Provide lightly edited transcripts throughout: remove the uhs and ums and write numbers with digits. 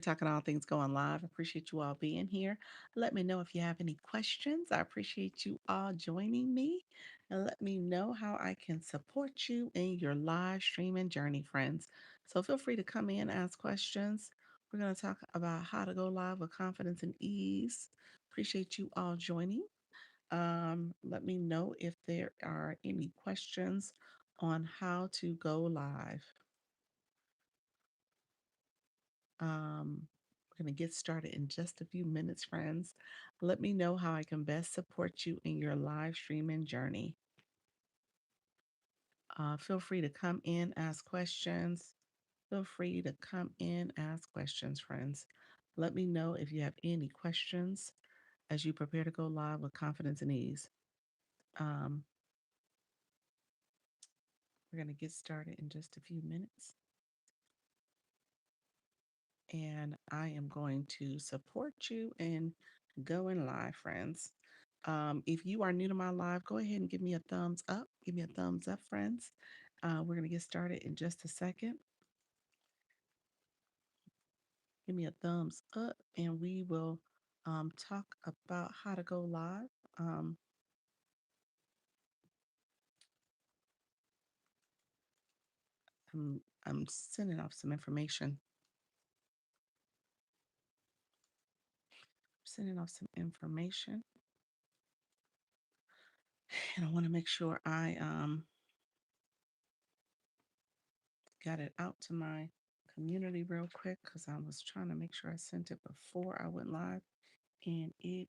Talking all things going live. Appreciate you all being here. Let me know if you have any questions. I appreciate you all joining me and let me know how I can support you in your live streaming journey, friends. So feel free to come in, ask questions. We're going to talk about how to go live with confidence and ease. Appreciate you all joining. Let me know if there are any questions on how to go live. We're going to get started in just a few minutes, friends. Let me know how I can best support you in your live streaming journey. Feel free to come in, ask questions. Feel free to come in, ask questions, friends. Let me know if you have any questions as you prepare to go live with confidence and ease. Um, we're going to get started in just a few minutes. And I am going to support you in going live, friends. If you are new to my live, go ahead and give me a thumbs up. Give me a thumbs up, friends. We're going to get started in just a second. Give me a thumbs up, and we will talk about how to go live. Um, I'm sending off some information. Sending off some information, and I want to make sure I got it out to my community real quick because I was trying to make sure I sent it before I went live, and it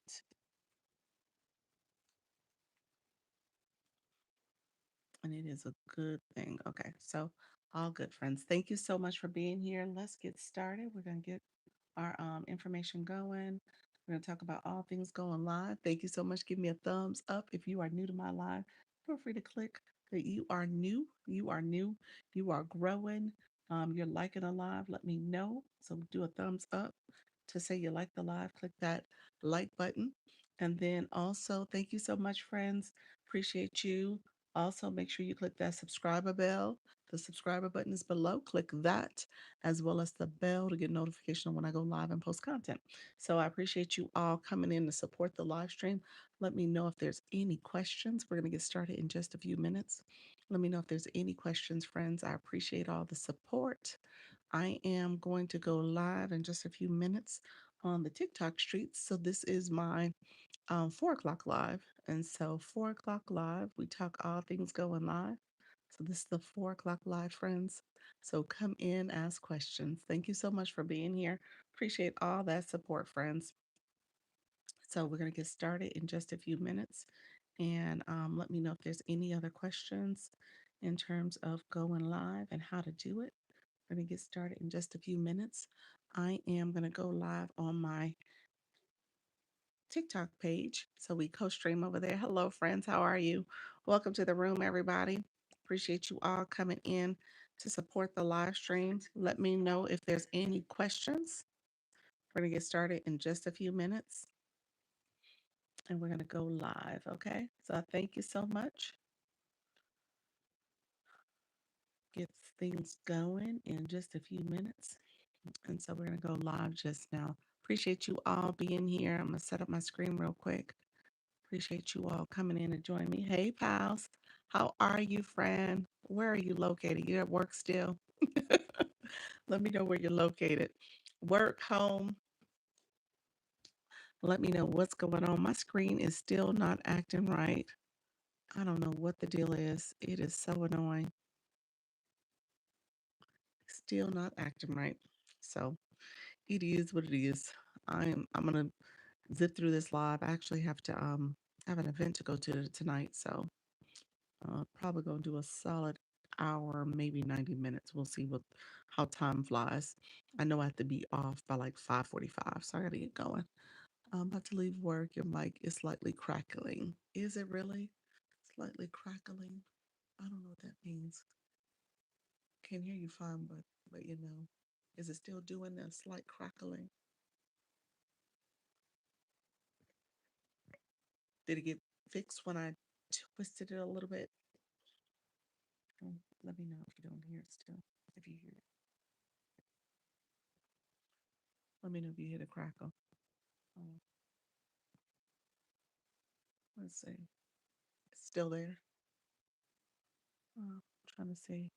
is a good thing. Okay, so all good, friends. Thank you so much for being here. Let's get started. We're gonna get our information going. We're going to talk about all things going live. Thank you so much. Give me a thumbs up if you are new to my live. Feel free to click that you are new. You are new. You are growing. You're liking a live. Let me know. So do a thumbs up to say you like the live. Click that like button. And then also, thank you so much, friends. Appreciate you. Also, make sure you click that subscriber bell. The subscriber button is below. Click that as well as the bell to get notification when I go live and post content. So I appreciate you all coming in to support the live stream. Let me know if there's any questions. We're going to get started in just a few minutes. Let me know if there's any questions, friends. I appreciate all the support. I am going to go live in just a few minutes on the TikTok streets. So this is my 4 o'clock live. And so 4 o'clock live, we talk all things going live. So this is the 4 o'clock live, friends. So come in, ask questions. Thank you so much for being here. Appreciate all that support, friends. So we're going to get started in just a few minutes. And let me know if there's any other questions in terms of going live and how to do it. We're going to get started in just a few minutes. I am going to go live on my TikTok page. So we co-stream over there. Hello, friends. How are you? Welcome to the room, everybody. Appreciate you all coming in to support the live streams. Let me know if there's any questions. We're going to get started in just a few minutes and we're going to go live. Okay. So I thank you so much. Get things going in just a few minutes. And so we're going to go live just now. Appreciate you all being here. I'm going to set up my screen real quick. Appreciate you all coming in and joining me. Hey, pals. How are you, friend? Where are you located? You at work still? Let me know where you're located. Work, home. Let me know what's going on. My screen is still not acting right. I don't know what the deal is. It is so annoying. Still not acting right. So it is what it is. I'm gonna zip through this live. I actually have to have an event to go to tonight, so probably gonna do a solid hour, maybe 90 minutes. We'll see what how time flies. I know I have to be off by like 5:45, so I gotta get going. I'm about to leave work. Your mic is slightly crackling. Is it really? Slightly crackling. I don't know what that means. Can't hear you fine, but you know, is it still doing that slight crackling? Did it get fixed when I twisted it a little bit? Let me know if you don't hear it still. If you hear it. Let me know if you hear the crackle. Oh, let's see. It's still there. Trying to see.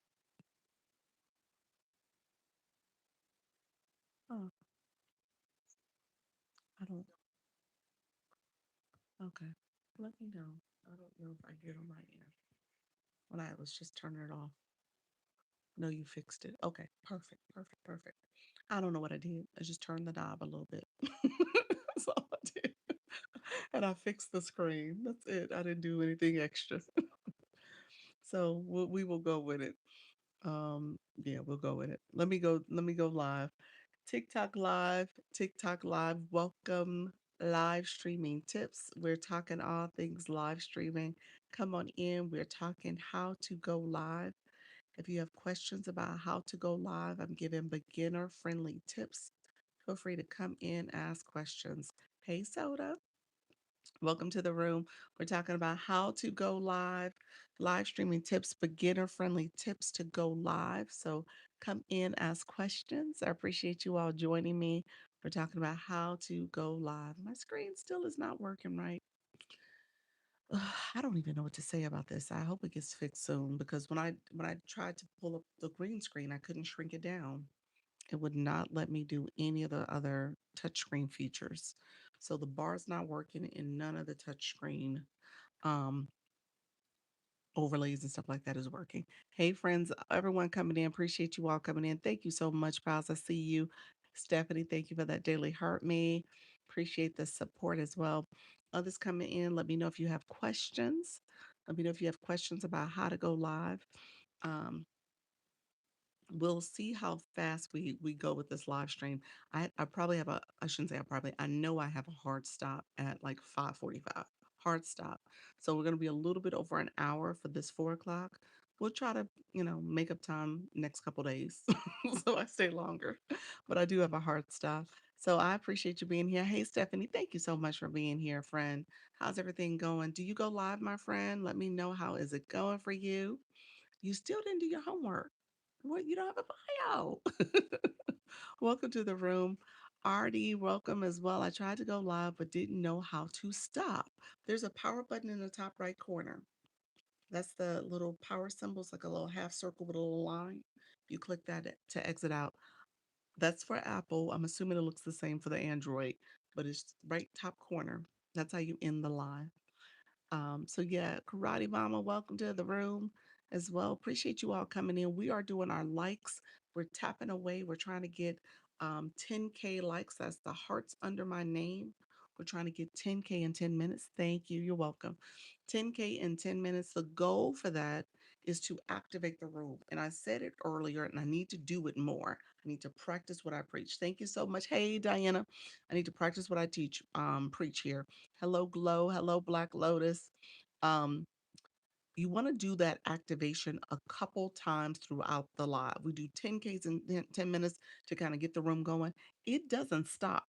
Oh, I don't. Okay. Let me know. I don't know if I hear it on my end. When I was just turning it off. No, you fixed it. Okay. Perfect. Perfect. Perfect. I don't know what I did. I just turned the knob a little bit. That's all I did. And I fixed the screen. That's it. I didn't do anything extra. So we will go with it. Yeah, we'll go with it. Let me go live. TikTok live, TikTok live. Welcome live streaming tips. We're talking all things live streaming. Come on in. We're talking how to go live. If you have questions about how to go live, I'm giving beginner friendly tips. Feel free to come in, ask questions. Hey, Soda. Welcome to the room. We're talking about how to go live, live streaming tips, beginner friendly tips to go live. So come in, ask questions. I appreciate you all joining me. We're talking about how to go live. My screen still is not working right. I don't even know what to say about this. I hope it gets fixed soon because when I tried to pull up the green screen, I couldn't shrink it down. It would not let me do any of the other touchscreen features. So the bar's not working in none of the touchscreen um, overlays and stuff like that is working. Hey, friends, everyone coming in, appreciate you all coming in. Thank you so much, pals. I see you. Stephanie, thank you for that daily heart me. Appreciate the support as well. Others coming in, let me know if you have questions. Let me know if you have questions about how to go live. Um, we'll see how fast we go with this live stream. I probably have a I shouldn't say I know I have a hard stop at like 5:45. Hard stop. So we're gonna be a little bit over an hour for this 4 o'clock. We'll try to, make up time next couple days. So I stay longer. But I do have a hard stop. So I appreciate you being here. Hey Stephanie, thank you so much for being here, friend. How's everything going? Do you go live, my friend? Let me know how is it going for you. You still didn't do your homework. What, you don't have a bio? Welcome to the room. Artie, welcome as well. I tried to go live but didn't know how to stop. There's a power button in the top right corner. That's the little power symbol. It's like a little half circle with a little line. You click that to exit out. That's for Apple. I'm assuming it looks the same for the Android, but it's right top corner. That's how you end the live. So yeah, Karate Mama, welcome to the room as well. Appreciate you all coming in. We are doing our likes. We're tapping away. We're trying to get 10K likes. That's the hearts under my name. We're trying to get 10K in 10 minutes. Thank you. You're welcome. 10K in 10 minutes. The goal for that is to activate the room. And I said it earlier, and I need to do it more. I need to practice what I preach. Thank you so much. Hey, Diana. I need to practice what I preach here. Hello, Glow. Hello, Black Lotus. Um, you want to do that activation a couple times throughout the live. We do 10Ks in 10 minutes to kind of get the room going. It doesn't stop.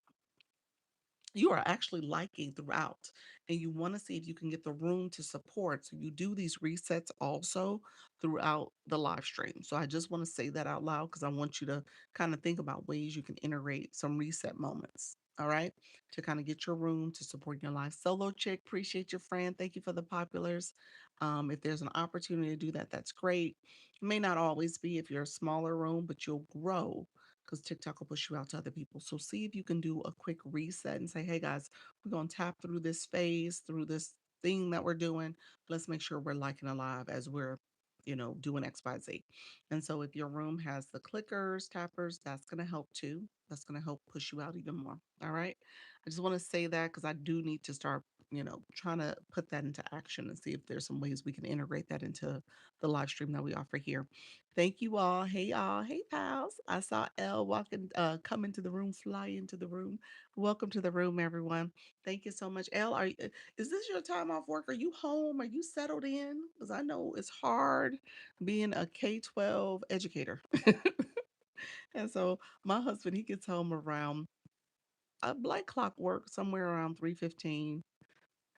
You are actually liking throughout, and you want to see if you can get the room to support. So you do these resets also throughout the live stream. So I just want to say that out loud because I want you to kind of think about ways you can integrate some reset moments. All right, to kind of get your room to support your life. Solo chick, appreciate your friend. Thank you for the populars. If there's an opportunity to do that, that's great. It may not always be if you're a smaller room, but you'll grow because TikTok will push you out to other people. So see if you can do a quick reset and say, hey guys, we're going to tap through this phase, through this thing that we're doing. Let's make sure we're liking alive as we're, doing XYZ. And so if your room has the clickers, tappers, that's going to help too. That's going to help push you out even more. All right. I just want to say that because I do need to start, trying to put that into action and see if there's some ways we can integrate that into the live stream that we offer here. Thank you all. Hey y'all. Hey pals. I saw Elle walking, come into the room, fly into the room. Welcome to the room, everyone. Thank you so much. Elle, is this your time off work? Are you home? Are you settled in? Because I know it's hard being a K-12 educator. And so my husband, he gets home around a black clock work somewhere around 3:15.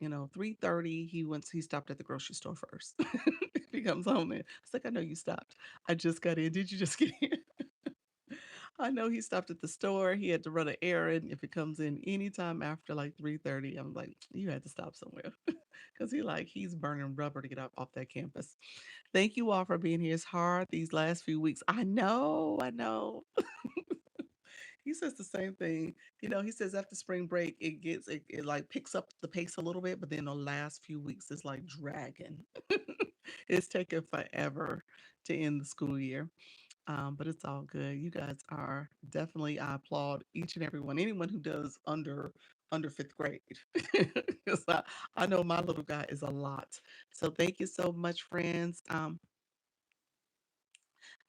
3:30, he stopped at the grocery store first. He comes home and it's like, I know you stopped. I just got in. Did you just get in? I know he stopped at the store. He had to run an errand. If it comes in anytime after like 3:30, I'm like, you had to stop somewhere. Because he's burning rubber to get up off that campus. Thank you all for being here. It's hard these last few weeks. I know, I know. He says the same thing. He says after spring break, it like picks up the pace a little bit, but then the last few weeks is like dragging. It's taking forever to end the school year. But it's all good. You guys are definitely, I applaud each and every one, anyone who does under fifth grade. 'Cause I know my little guy is a lot. So thank you so much, friends.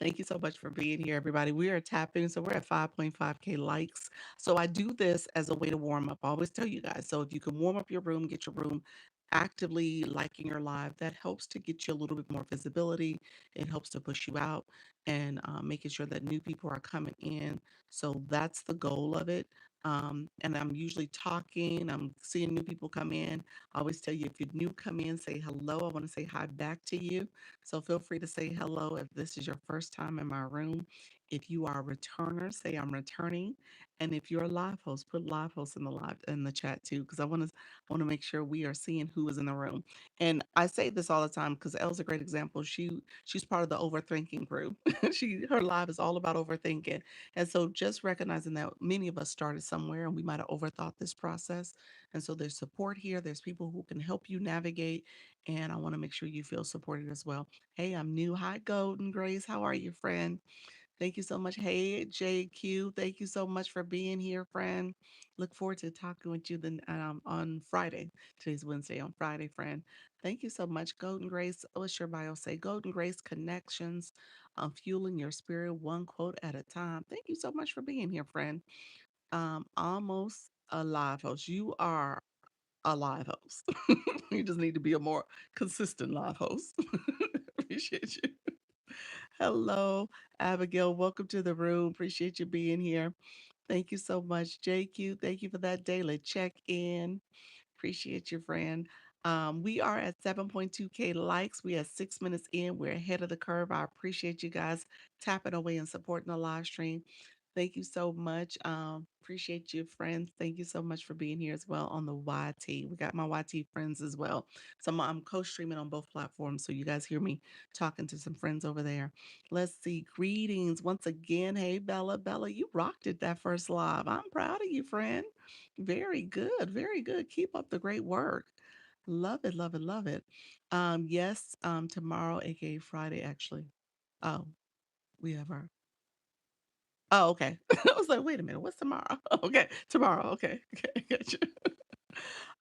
Thank you so much for being here, everybody. We are tapping, so we're at 5.5K likes. So I do this as a way to warm up. I always tell you guys. So if you can warm up your room, get your room actively liking your live, that helps to get you a little bit more visibility. It helps to push you out and making sure that new people are coming in. So that's the goal of it. And I'm usually talking, I'm seeing new people come in. I always tell you if you're new, come in, say hello. I want to say hi back to you. So feel free to say hello if this is your first time in my room. If you are a returner, say I'm returning. And if you're a live host, put live host in the live in the chat too, because I want to make sure we are seeing who is in the room. And I say this all the time because Elle's a great example. She's part of the overthinking group. Her live is all about overthinking. And so just recognizing that many of us started somewhere and we might have overthought this process. And so there's support here. There's people who can help you navigate. And I want to make sure you feel supported as well. Hey, I'm new. Hi, Golden Grace. How are you, friend? Thank you so much. Hey, JQ. Thank you so much for being here, friend. Look forward to talking with you then on Friday. Today's Wednesday. On Friday, friend. Thank you so much, Golden Grace. What's your bio say? Golden Grace Connections, fueling your spirit one quote at a time. Thank you so much for being here, friend. Almost a live host. You are a live host. You just need to be a more consistent live host. Appreciate you. Hello, Abigail. Welcome to the room. Appreciate you being here. Thank you so much, JQ. Thank you for that daily check in. Appreciate you, friend. We are at 7.2K likes. We are 6 minutes in. We're ahead of the curve. I appreciate you guys tapping away and supporting the live stream. Thank you so much. Appreciate you, friends. Thank you so much for being here as well on the YT. We got my YT friends as well. So I'm co-streaming on both platforms. So you guys hear me talking to some friends over there. Let's see. Greetings once again. Hey, Bella. Bella, you rocked it that first live. I'm proud of you, friend. Very good. Very good. Keep up the great work. Love it. Love it. Love it. Yes, tomorrow, aka Friday, actually. Oh, we have our Oh, okay. I was like, wait a minute, what's tomorrow? Okay, tomorrow. Okay, okay, gotcha.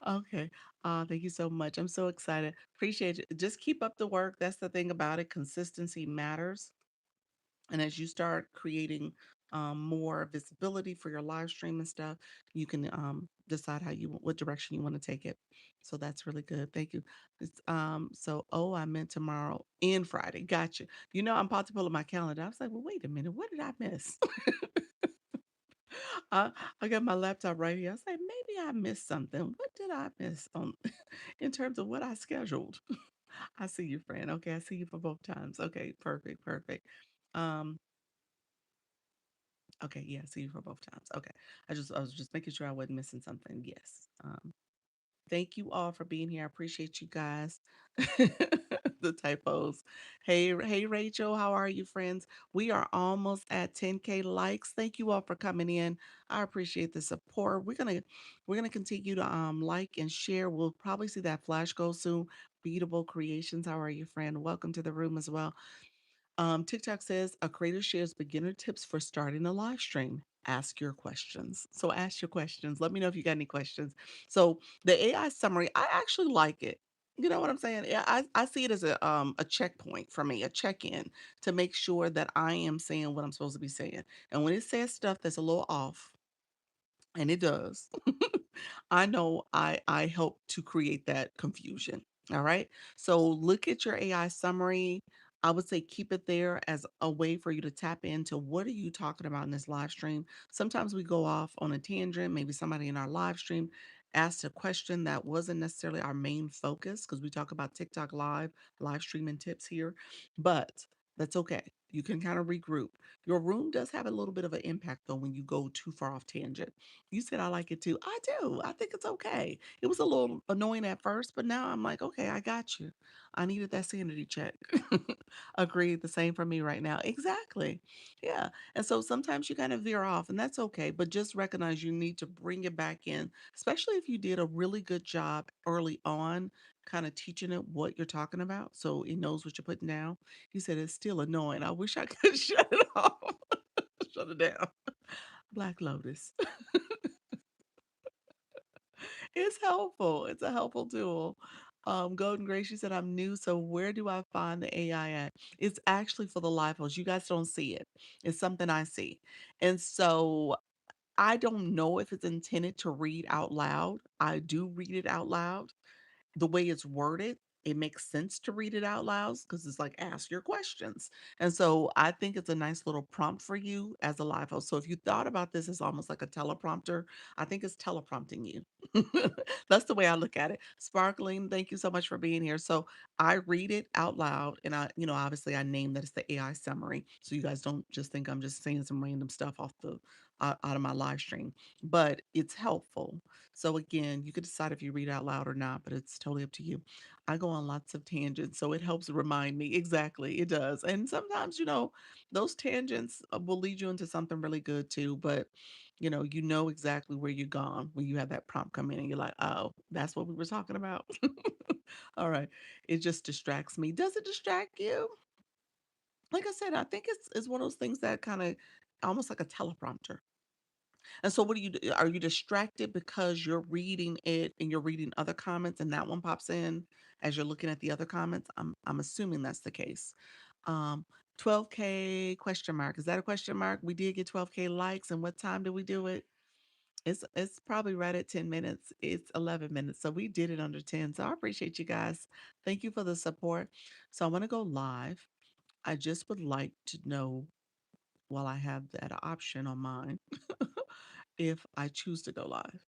Okay. Thank you so much. I'm so excited. Appreciate it. Just keep up the work. That's the thing about it. Consistency matters. And as you start creating more visibility for your live stream and stuff, you can decide what direction you want to take it. So that's really good. Thank you. So I meant tomorrow and Friday. Gotcha. I'm about to pull up my calendar. I was like, well, wait a minute. What did I miss? I, I got my laptop right here. I was like, maybe I missed something. What did I miss on in terms of what I scheduled? I see you, friend. Okay, I see you for both times. Okay, perfect, perfect. Um, okay, yeah, I see you for both times. Okay. I was just making sure I wasn't missing something. Yes. Thank you all for being here. I appreciate you guys. The typos. Hey, Rachel, how are you, friends? We are almost at 10K likes. Thank you all for coming in. I appreciate the support. We're gonna continue to like and share. We'll probably see that flash go soon. Beatable Creations. How are you, friend? Welcome to the room as well. TikTok says a creator shares beginner tips for starting a live stream. Ask your questions. So ask your questions. Let me know if you got any questions. So the AI summary, I actually like it. You know what I'm saying? Yeah, I see it as a checkpoint for me, a check-in to make sure that I am saying what I'm supposed to be saying. And when it says stuff that's a little off, and it does. I know I help to create that confusion. All right. So look at your AI summary. I would say keep it there as a way for you to tap into what are you talking about in this live stream. Sometimes we go off on a tangent. Maybe somebody in our live stream asked a question that wasn't necessarily our main focus because we talk about TikTok live streaming tips here, but that's okay. You can kind of regroup. Your room does have a little bit of an impact though when you go too far off tangent. You said I like it too. I do. I think it's okay. It was a little annoying at first, but now I'm like, okay, I got you. I needed that sanity check. Agreed. The same for me right now. Exactly. Yeah. And so sometimes you kind of veer off, and that's okay. But just recognize you need to bring it back in, especially if you did a really good job early on, kind of teaching it what you're talking about. So it knows what you're putting down. He said, "It's still annoying. I wish I could shut it off." Shut it down. Black Lotus. It's helpful. It's a helpful tool. Golden Grace, she said, "I'm new, so where do I find the AI at?" It's actually for the live host. You guys don't see it. It's something I see. And so I don't know if it's intended to read out loud. I do read it out loud. The way it's worded, it makes sense to read it out loud because it's like ask your questions. And so I think it's a nice little prompt for you as a live host. So if you thought about this as almost like a teleprompter, I think it's teleprompting you. That's the way I look at it. Sparkling, thank you so much for being here. So I read it out loud and obviously I name that it's the AI summary. So you guys don't just think I'm just saying some random stuff off the out of my live stream, but it's helpful. So again, you could decide if you read out loud or not, but it's totally up to you. I go on lots of tangents, so it helps remind me. Exactly, it does. And sometimes, those tangents will lead you into something really good too, but you know exactly where you're gone when you have that prompt come in and you're like, oh, that's what we were talking about. All right. It just distracts me. Does it distract you? Like I said, I think it's one of those things that kind of almost like a teleprompter. And so what do you do? Are you distracted because you're reading it and you're reading other comments and that one pops in as you're looking at the other comments? I'm assuming that's the case. Um 12K question mark. Is that a question mark? We did get 12K likes, and what time did we do it? It's probably right at 10 minutes. It's 11 minutes. So we did it under 10. So I appreciate you guys. Thank you for the support. So I want to go live. I just would like to know, while I have that option on mine, if I choose to go live.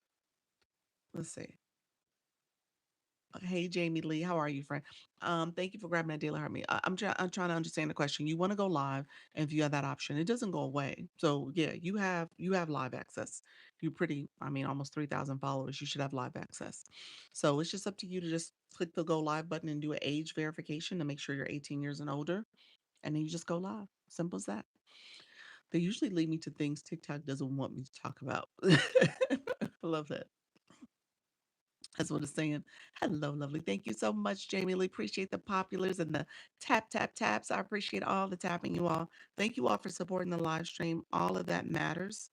Let's see. Hey, Jamie Lee, how are you, friend? Thank you for grabbing that deal. Heart me. I'm trying to understand the question. You want to go live, and if you have that option, it doesn't go away. So yeah, you have live access. You pretty, I mean, almost 3,000 followers. You should have live access. So it's just up to you to just click the go live button and do an age verification to make sure you're 18 years and older, and then you just go live. Simple as that. They usually lead me to things TikTok doesn't want me to talk about. I love that. That's what it's saying. Hello, lovely. Thank you so much, Jamie Lee. Appreciate the populars and the tap, tap, taps. I appreciate all the tapping, you all. Thank you all for supporting the live stream. All of that matters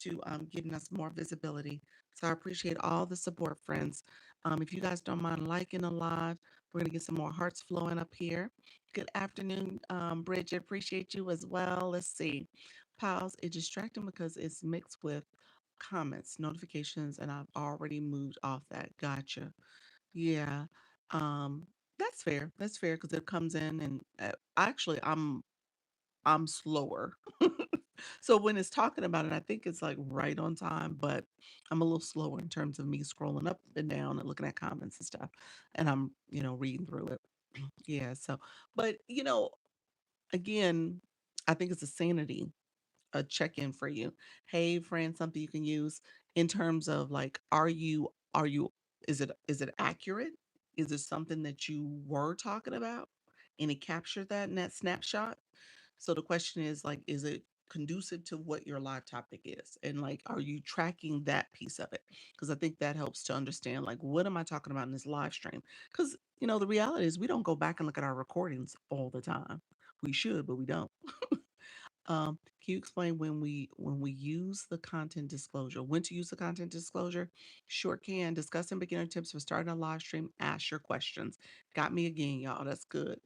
to getting us more visibility. So I appreciate all the support, friends. If you guys don't mind liking the live, we're gonna get some more hearts flowing up here. Good afternoon, Bridget. Appreciate you as well. Let's see. Pals, it's distracting because it's mixed with comments, notifications, and I've already moved off that. Gotcha. Yeah. Um, that's fair. That's fair because it comes in and actually I'm slower. So when it's talking about it, I think it's like right on time, but I'm a little slower in terms of me scrolling up and down and looking at comments and stuff. And I'm reading through it. Yeah. So, but again, I think it's a sanity a check-in for you. Hey, friend, something you can use in terms of like, are you is it accurate? Is it something that you were talking about? And it captured that in that snapshot? So the question is like, is it conducive to what your live topic is? And like, are you tracking that piece of it? Because I think that helps to understand like what am I talking about in this live stream? Because the reality is we don't go back and look at our recordings all the time. We should, but we don't. Can you explain when we use the content disclosure? When to use the content disclosure? Sure can. Discussing beginner tips for starting a live stream. Ask your questions. Got me again, y'all. That's good.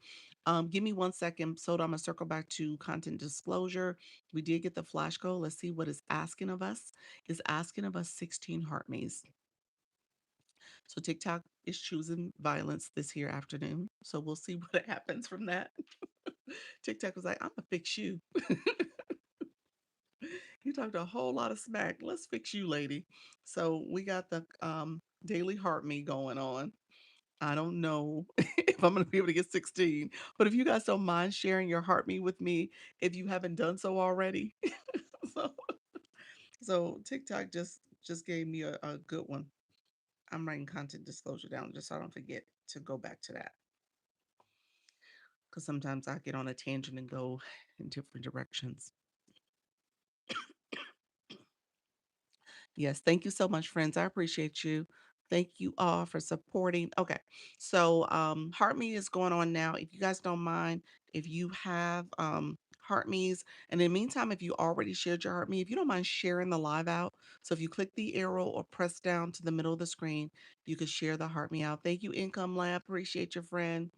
Give me 1 second. So I'm gonna circle back to content disclosure. We did get the flash code. Let's see what it's asking of us. It's asking of us 16 heart maze. So TikTok is choosing violence this here afternoon. So we'll see what happens from that. TikTok was like, I'm gonna fix you. You talked a whole lot of smack. Let's fix you, lady. So we got the daily heart me going on. I don't know if I'm gonna be able to get 16, but if you guys don't mind sharing your heart me with me, if you haven't done so already. So, so TikTok just gave me a good one. I'm writing content disclosure down just so I don't forget to go back to that because sometimes I get on a tangent and go in different directions. Yes, thank you so much, friends. I appreciate you. Thank you all for supporting. Okay, so Heart Me is going on now. If you guys don't mind, if you have Heart Me's, and in the meantime, if you already shared your Heart Me, if you don't mind sharing the live out, so if you click the arrow or press down to the middle of the screen, you could share the Heart Me out. Thank you, Income Lab. Appreciate your friend.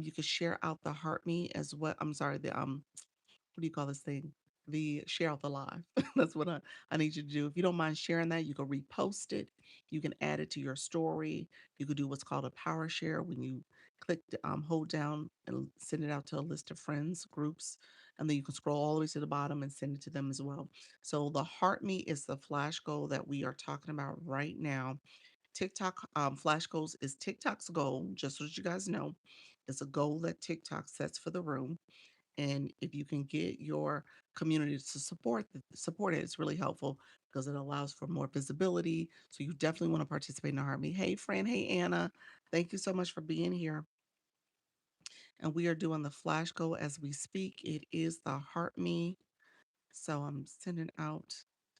You could share out the Heart Me as well. I'm sorry, the what do you call this thing? The share out the live. That's what I need you to do. If you don't mind sharing that, you can repost it. You can add it to your story. You could do what's called a power share when you hold down and send it out to a list of friends, groups, and then you can scroll all the way to the bottom and send it to them as well. So the Heart Me is the flash goal that we are talking about right now. TikTok flash goals is TikTok's goal, just so that you guys know. It's a goal that TikTok sets for the room, and if you can get your community to support it, it's really helpful because it allows for more visibility. So you definitely want to participate in the Heart Me. Hey, friend. Hey, Anna. Thank you so much for being here. And we are doing the flash goal as we speak. It is the Heart Me. So I'm sending out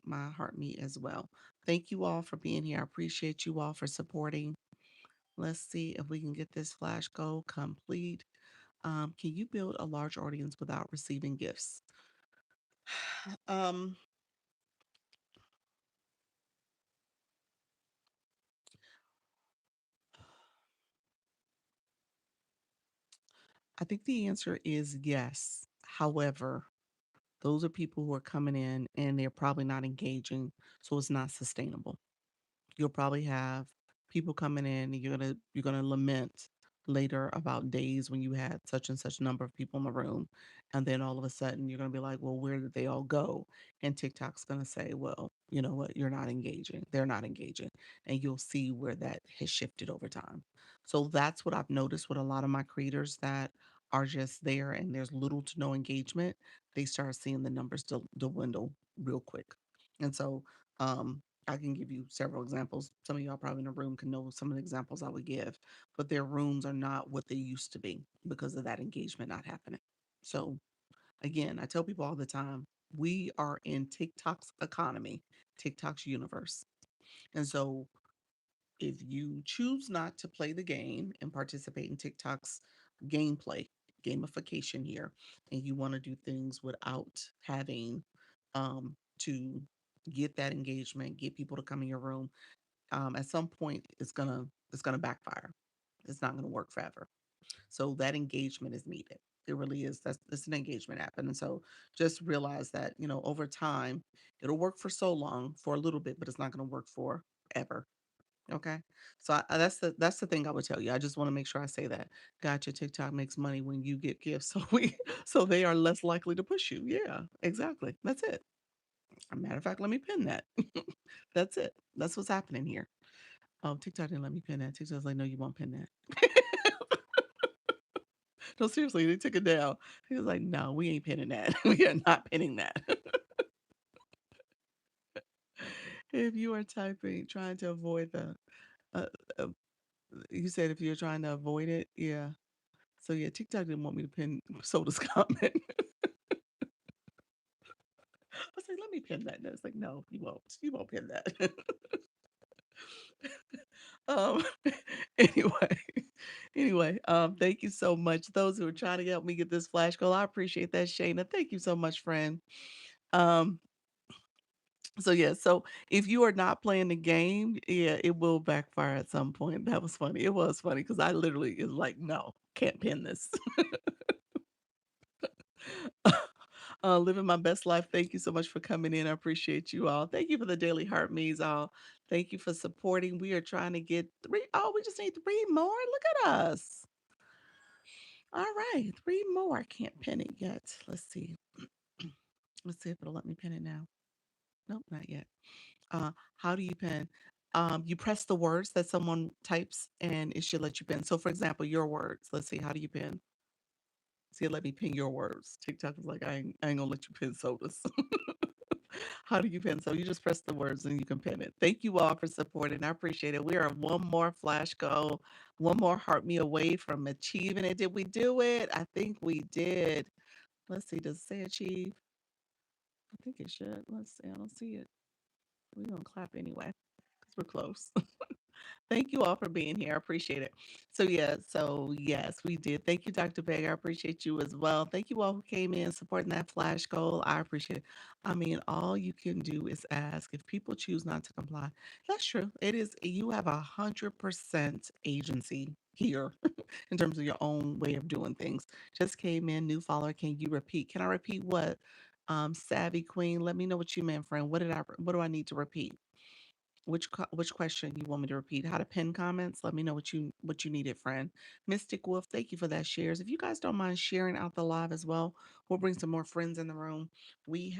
my Heart Me as well. Thank you all for being here. I appreciate you all for supporting. Let's see if we can get this flash goal complete. Can you build a large audience without receiving gifts? Um, I think the answer is yes. However, those are people who are coming in and they're probably not engaging, so it's not sustainable. You'll probably have people coming in and you're gonna lament later about days when you had such and such number of people in the room, and then all of a sudden you're gonna be like, well, where did they all go? And TikTok's gonna say, well, you know what, you're not engaging, they're not engaging, and you'll see where that has shifted over time. So that's what I've noticed with a lot of my creators that are just there and there's little to no engagement. They start seeing the numbers dwindle real quick. And so I can give you several examples. Some of y'all probably in the room can know some of the examples I would give, but their rooms are not what they used to be because of that engagement not happening. So again, I tell people all the time, we are in TikTok's economy, TikTok's universe. And so if you choose not to play the game and participate in TikTok's gameplay, gamification here, and you want to do things without having to get that engagement, get people to come in your room, at some point it's gonna backfire. It's not gonna work forever. So that engagement is needed. It really is. That's an engagement app. And so just realize that, over time, it'll work for so long, for a little bit, but it's not gonna work for ever. Okay. So that's the thing I would tell you. I just want to make sure I say that. Gotcha. TikTok makes money when you get gifts. So they are less likely to push you. Yeah, exactly. That's it. A matter of fact, let me pin that. That's it. That's what's happening here. Oh, TikTok didn't let me pin that. TikTok's like, no, you won't pin that. No, seriously, they took it down. He was like, no, we ain't pinning that. We are not pinning that. If you are typing, trying to avoid uh, uh, you said if you're trying to avoid it, yeah. So yeah, TikTok didn't want me to pin Soda's comment. I was like, let me pin that. And it's like, no, you won't. You won't pin that. um, anyway, thank you so much. Those who are trying to help me get this flash goal, I appreciate that, Shayna. Thank you so much, friend. Um, so yeah, so if you are not playing the game, yeah, it will backfire at some point. That was funny. It was funny because I literally is like, no, can't pin this. Living my best life. Thank you so much for coming in. I appreciate you all. Thank you for the daily heart me's all. Thank you for supporting. We are trying to get three. Oh, we just need three more. Look at us. All right, three more. I can't pin it yet. Let's see. Let's see if it'll let me pin it now. Nope, not yet. How do you pin? You press the words that someone types and it should let you pin. So for example, your words. Let's see, how do you pin? See, let me pin your words. TikTok is like, I ain't gonna let you pin sodas. How do you pin? So you just press the words and you can pin it. Thank you all for supporting. I appreciate it. We are one more flash goal, one more heart me away from achieving it. Did we do it? I think we did. Let's see. Does it say achieve? I think it should. Let's see. I don't see it. We're gonna clap anyway because we're close. Thank you all for being here. I appreciate it. So yes, we did. Thank you, Dr. Peg. I appreciate you as well. Thank you all who came in supporting that flash goal. I appreciate it. I mean, all you can do is ask. If people choose not to comply, that's true. It is, you have 100% agency here in terms of your own way of doing things. Just came in, new follower. Can you repeat? Can I repeat what? Savvy Queen, let me know what you meant, friend. What do I need to repeat? Which question you want me to repeat? How to pin comments? Let me know what you needed, friend. Mystic Wolf, thank you for that shares. If you guys don't mind sharing out the live as well, we'll bring some more friends in the room. We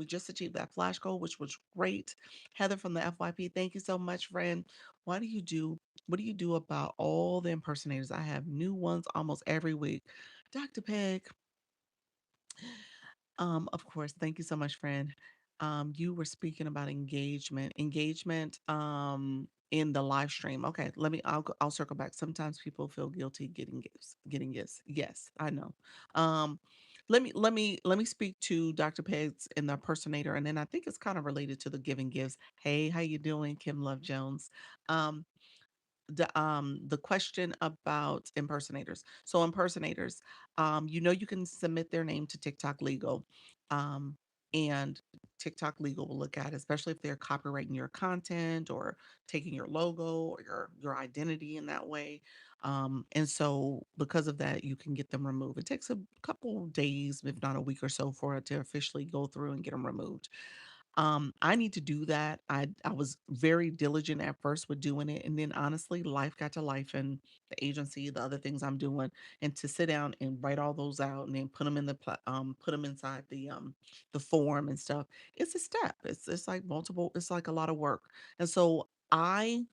just achieved that flash goal, which was great. Heather from the FYP, thank you so much, friend. Why do you do what do you do about all the impersonators? I have new ones almost every week. Dr. Peg, of course. Thank you so much, friend. You were speaking about engagement, in the live stream. Okay, I'll circle back. Sometimes people feel guilty getting gifts. Yes, I know. Um, let me speak to Dr. Pegs and the impersonator, and then I think it's kind of related to the giving gifts. Hey, how you doing, Kim Love Jones? Um, the question about impersonators. So impersonators, you can submit their name to TikTok Legal, um, and TikTok Legal will look at it, especially if they're copyrighting your content or taking your logo or your identity in that way. And so because of that, you can get them removed. It takes a couple days, if not a week or so, for it to officially go through and get them removed. I need to do that. I was very diligent at first with doing it, and then honestly, life got to life and the agency, the other things I'm doing, and to sit down and write all those out and then put them in put them inside the form and stuff. It's a step. It's like multiple. It's like a lot of work, and so I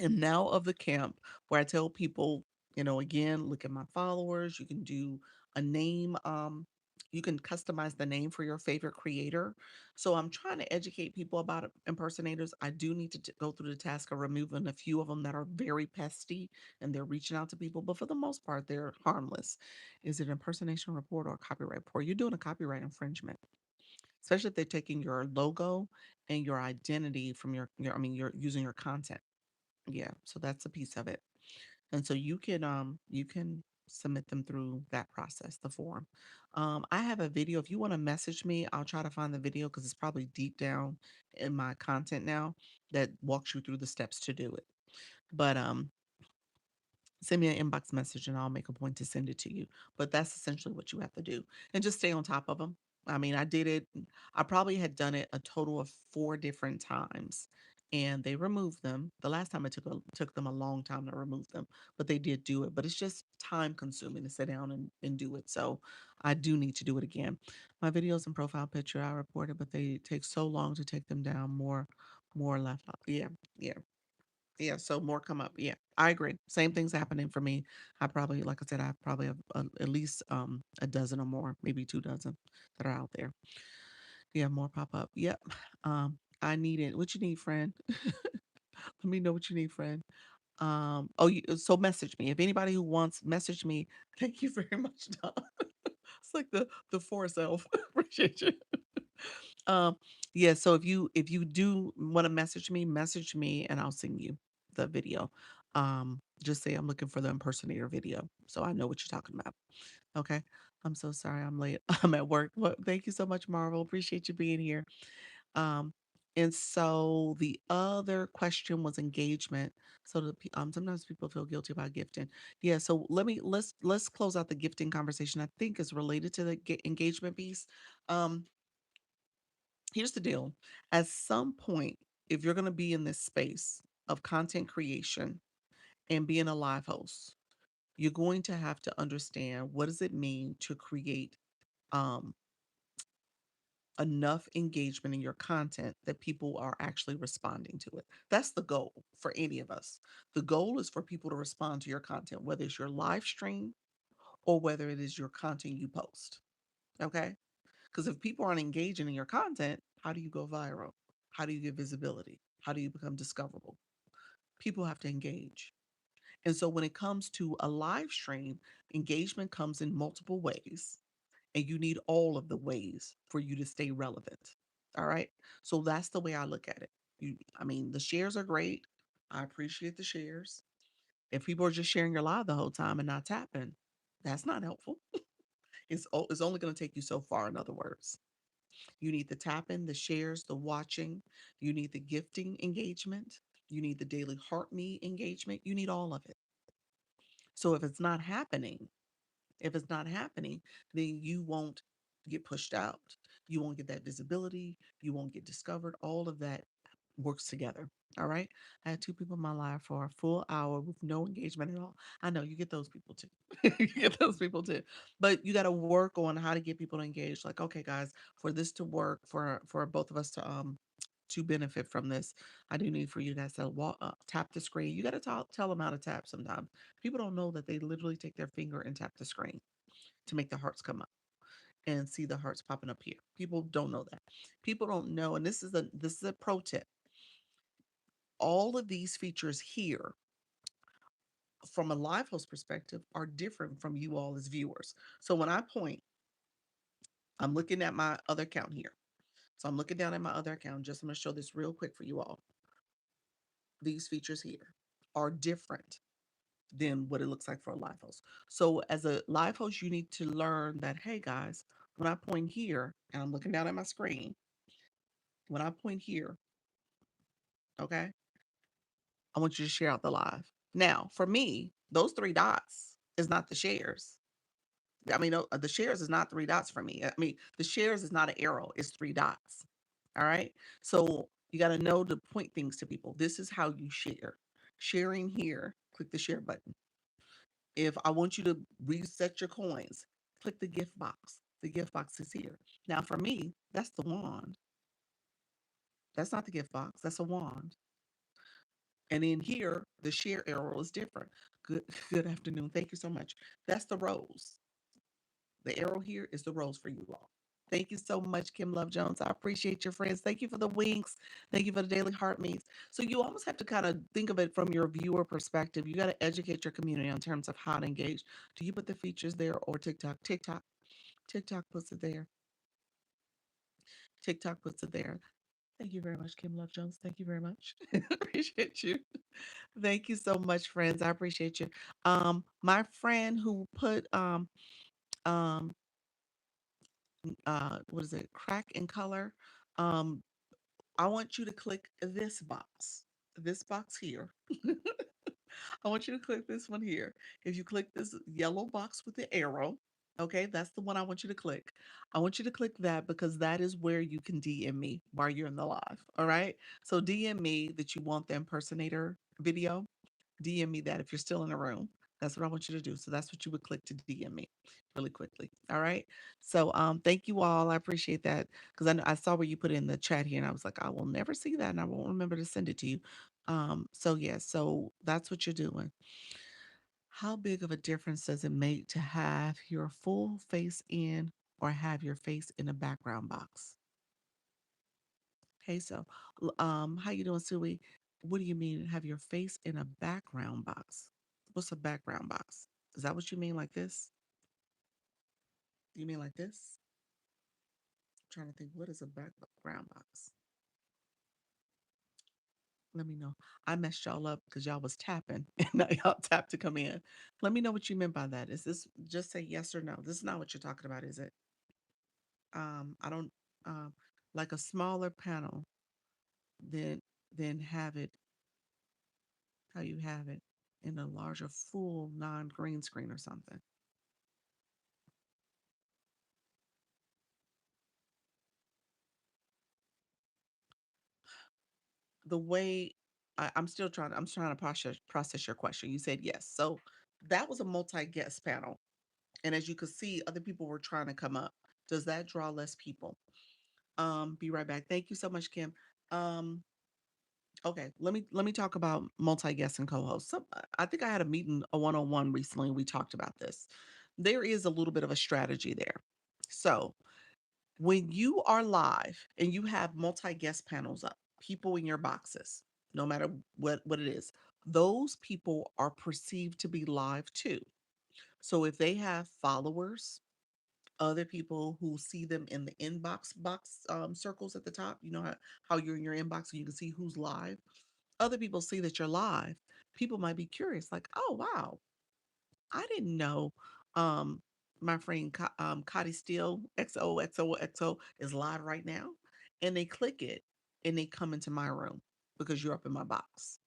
am now of the camp where I tell people, again, look at my followers. You can do a name. You can customize the name for your favorite creator. So I'm trying to educate people about impersonators. I do need to go through the task of removing a few of them that are very pesty and they're reaching out to people, but for the most part, they're harmless. Is it an impersonation report or a copyright report? You're doing a copyright infringement, especially if they're taking your logo and your identity from you're using your content. Yeah, so that's a piece of it. And so you can submit them through that process, the form. I have a video. If you want to message me, I'll try to find the video because it's probably deep down in my content now that walks you through the steps to do it. But send me an inbox message and I'll make a point to send it to you. But that's essentially what you have to do. And just stay on top of them. I mean, I did it. I probably had done it a total of 4 different times. And they removed them. The last time it took them a long time to remove them, but they did do it. But it's just time consuming to sit down and do it. So I do need to do it again. My videos and profile picture I reported, but they take so long to take them down. More left. Yeah, yeah. Yeah, so more come up. Yeah, I agree. Same thing's happening for me. I probably, like I said, I probably have at least a dozen or more, maybe 2 dozen that are out there. Yeah, more pop up. Yep. I need it. What you need, friend? Let me know what you need, friend. So message me. If anybody who wants, message me. Thank you very much, Don. It's like the force elf. Appreciate you. Um, yeah, so if you do want to message me and I'll send you the video. Just say I'm looking for the impersonator video so I know what you're talking about. Okay. I'm so sorry I'm late. I'm at work. Well, thank you so much, Marvel. Appreciate you being here. Um, and so the other question was engagement. So sometimes people feel guilty about gifting. Yeah, so let's close out the gifting conversation. I think is related to the engagement piece. Um, Here's the deal. At some point, if you're going to be in this space of content creation and being a live host, you're going to have to understand what does it mean to create um, enough engagement in your content that people are actually responding to it. That's the goal for any of us. The goal is for people to respond to your content, whether it's your live stream or whether it is your content you post. Okay? Because if people aren't engaging in your content, how do you go viral? How do you get visibility? How do you become discoverable? People have to engage. And so when it comes to a live stream, engagement comes in multiple ways, and you need all of the ways for you to stay relevant. All right. So that's the way I look at it. I mean, the shares are great. I appreciate the shares. If people are just sharing your live the whole time and not tapping, that's not helpful. It's only going to take you so far, in other words. You need the tapping, the shares, the watching. You need the gifting engagement. You need the daily heart me engagement. You need all of it. So if it's not happening, then you won't get pushed out. You won't get that visibility. You won't get discovered. All of that works together. All right. I had two people in my live for a full hour with no engagement at all. I know you get those people too. You get those people too. But you got to work on how to get people to engage. Like, okay, guys, for this to work, for both of us to benefit from this, I do need for you to say, tap the screen. You got to tell them how to tap sometimes. People don't know that they literally take their finger and tap the screen to make the hearts come up and see the hearts popping up here. People don't know that. People don't know, and this is a pro tip. All of these features here, from a live host perspective, are different from you all as viewers. So when I point, I'm looking at my other account here. So I'm looking down at my other account. I'm going to show this real quick for you all. These features here are different than what it looks like for a live host. So as a live host, you need to learn that, hey guys, when I point here and I'm looking down at my screen, when I point here, okay, I want you to share out the live. Now, for me, those three dots is not the shares. I mean, the shares is not three dots for me. I mean, the shares is not an arrow, it's three dots. All right. So you got to know to point things to people. This is how you share. Sharing here, click the share button. If I want you to reset your coins, click the gift box. The gift box is here. Now, for me, that's the wand. That's not the gift box, that's a wand. And in here, the share arrow is different. Good, good afternoon. Thank you so much. That's the rose. The arrow here is the rose for you all. Thank you so much, Kim Love Jones. I appreciate your friends. Thank you for the winks. Thank you for the daily heart meets. So you almost have to kind of think of it from your viewer perspective. You got to educate your community in terms of how to engage. Do you put the features there or TikTok? TikTok puts it there. TikTok puts it there. Thank you very much, Kim Love Jones. Thank you very much. Appreciate you. Thank you so much, friends. I appreciate you. My friend who put um what is it, crack in color. Um, I want you to click this box here. I want you to click this one here. If you click this yellow box with the arrow, okay, that's the one I want you to click. I want you to click that because that is where you can DM me while you're in the live. All right. So DM me that you want the impersonator video. DM me that if you're still in the room. That's what I want you to do. So that's what you would click to DM me really quickly. All right. So thank you all. I appreciate that because I saw where you put in the chat here and I was like, I will never see that and I won't remember to send it to you. So yeah, so that's what you're doing. How big of a difference does it make to have your full face in or have your face in a background box? Hey, so how you doing, Sui? What do you mean have your face in a background box? What's a background box? Is that what you mean like this? You mean like this? I'm trying to think, what is a background box? Let me know. I messed y'all up because y'all was tapping and now y'all tapped to come in. Let me know what you meant by that. Is this just say yes or no? This is not what you're talking about, is it? I don't um like a smaller panel than have it how you have it in a larger full non-green screen or something. The way I'm trying to process your question. You said yes. So that was a multi-guest panel. And as you could see, other people were trying to come up. Does that draw less people? Be right back. Thank you so much, Kim. Um, okay, let me talk about multi-guest and co-host. I think I had a meeting, a one-on-one recently, and we talked about this. There is a little bit of a strategy there. So when you are live and you have multi-guest panels up, people in your boxes, no matter what it is, those people are perceived to be live too. So if they have followers, other people who see them in the inbox box circles at the top, you know how you're in your inbox and you can see who's live. Other people see that you're live. People might be curious, like, oh wow, I didn't know um my friend Cotty Steele XOXOXO is live right now. And they click it and they come into my room because you're up in my box.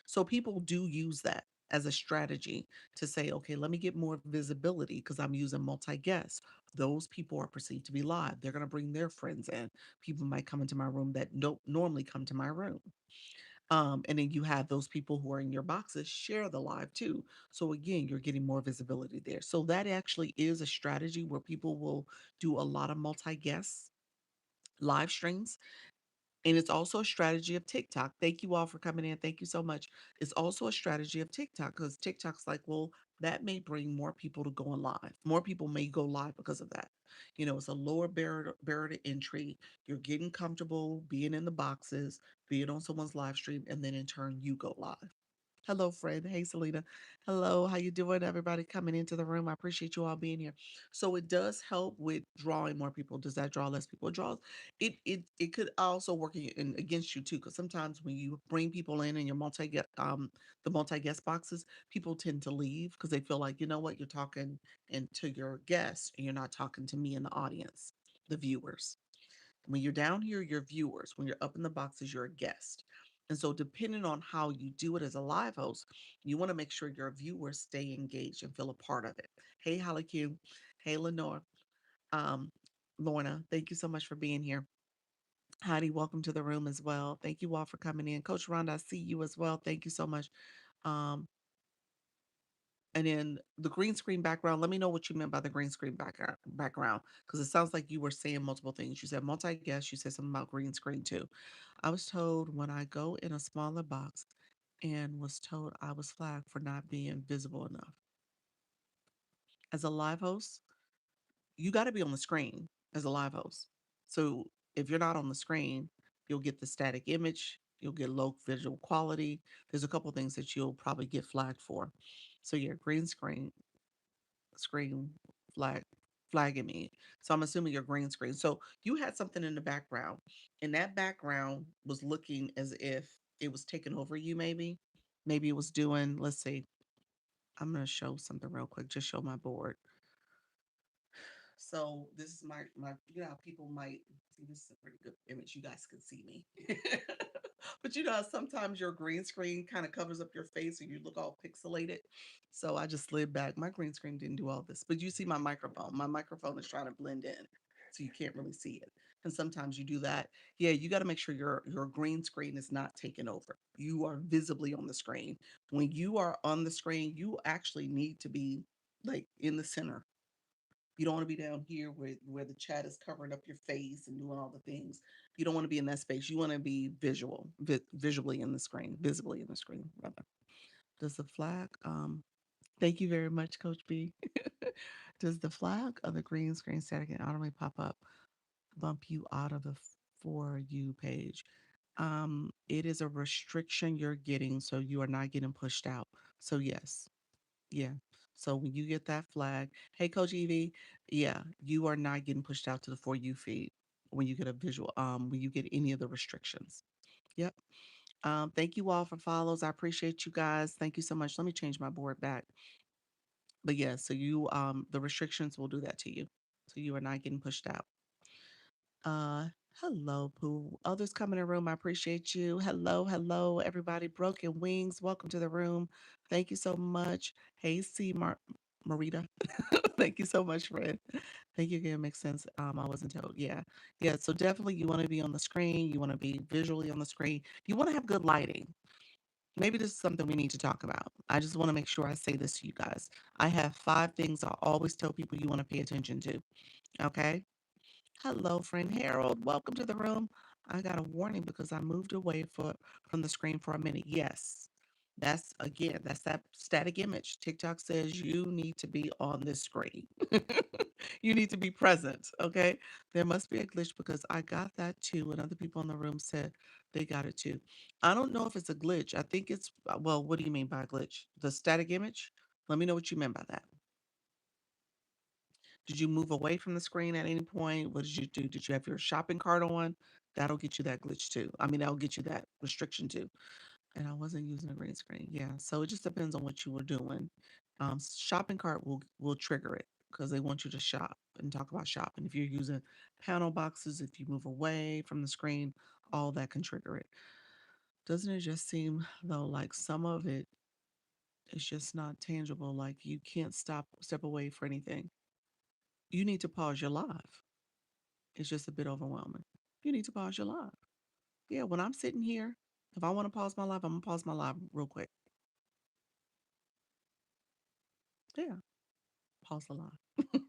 So people do use that as a strategy to say, okay, let me get more visibility because I'm using multi guests. Those people are perceived to be live. They're going to bring their friends in. People might come into my room that don't normally come to my room. And then you have those people who are in your boxes share the live too. So again, you're getting more visibility there. So that actually is a strategy where people will do a lot of multi guests live streams. And it's also a strategy of TikTok. Thank you all for coming in. Thank you so much. It's also a strategy of TikTok because TikTok's like, well, that may bring more people to going live. More people may go live because of that. You know, it's a lower barrier to entry. You're getting comfortable being in the boxes, being on someone's live stream, and then in turn you go live. Hello, Fred. Hey, Selena. Hello. How you doing? Everybody coming into the room. I appreciate you all being here. So it does help with drawing more people. Does that draw less people? It draws. It could also work against you too, because sometimes when you bring people in your multi get the multi guest boxes, people tend to leave because they feel like, you know what, you're talking and to your guests and you're not talking to me in the audience, the viewers. When you're down here, you're viewers. When you're up in the boxes, you're a guest. And so, depending on how you do it as a live host, you want to make sure your viewers stay engaged and feel a part of it. Hey, Holly Q. Hey, Lenore. Um, Lorna, thank you so much for being here. Heidi, welcome to the room as well. Thank you all for coming in. Coach Rhonda, I see you as well. Thank you so much. Um, and then the green screen background, let me know what you meant by the green screen background, because it sounds like you were saying multiple things. You said multi-guest, you said something about green screen too. I was told when I go in a smaller box and was told I was flagged for not being visible enough. As a live host, you got to be on the screen as a live host. So if you're not on the screen, you'll get the static image, you'll get low visual quality. There's a couple things that you'll probably get flagged for. So yeah, green screen flag flagging me. So I'm assuming your green screen. So you had something in the background, and that background was looking as if it was taking over you, maybe. Maybe it was doing, let's see, I'm gonna show something real quick, just show my board. So this is my you know how people might see this is a pretty good image. You guys can see me. But you know how sometimes your green screen kind of covers up your face and you look all pixelated. So I just slid back. My green screen didn't do all this. But you see my microphone. My microphone is trying to blend in. So you can't really see it. And sometimes you do that. Yeah, you got to make sure your green screen is not taken over. You are visibly on the screen. When you are on the screen, you actually need to be like in the center. You don't want to be down here where the chat is covering up your face and doing all the things. You don't want to be in that space. You want to be visually in the screen, visibly in the screen, rather. Does the flag, thank you very much, Coach B. Does the flag of the green screen static and automatically pop up bump you out of the For You page? It is a restriction you're getting, so you are not getting pushed out. So yes, yeah. So when you get that flag, hey Coach Evie, yeah, you are not getting pushed out to the For You feed when you get a visual, when you get any of the restrictions. Yep. Thank you all for follows. I appreciate you guys. Thank you so much. Let me change my board back. But yeah, so you the restrictions will do that to you. So you are not getting pushed out. Uh, hello, Pooh. Others come in the room. I appreciate you. Hello, everybody. Broken Wings, welcome to the room. Thank you so much. Hey, Marita. Thank you so much, Fred. Thank you again. Makes sense. I wasn't told. Yeah, yeah. So definitely, you want to be on the screen. You want to be visually on the screen. You want to have good lighting. Maybe this is something we need to talk about. I just want to make sure I say this to you guys. I have 5 things I always tell people you want to pay attention to. Okay. Hello, friend Harold. Welcome to the room. I got a warning because I moved away from the screen for a minute. Yes, that's that static image. TikTok says you need to be on this screen. You need to be present. Okay. There must be a glitch because I got that too, and other people in the room said they got it too. I don't know if it's a glitch. I think it's well. What do you mean by a glitch? The static image? Let me know what you meant by that. Did you move away from the screen at any point? What did you do? Did you have your shopping cart on? That'll get you that glitch too. I mean, that'll get you that restriction too. And I wasn't using a green screen. Yeah. So it just depends on what you were doing. Shopping cart will trigger it because they want you to shop and talk about shopping. If you're using panel boxes, if you move away from the screen, all that can trigger it. Doesn't it just seem though like some of it is just not tangible? Like you can't step away for anything. You need to pause your live. It's just a bit overwhelming. You need to pause your live. Yeah, when I'm sitting here, if I want to pause my live, I'm gonna pause my live real quick. Yeah, pause the live.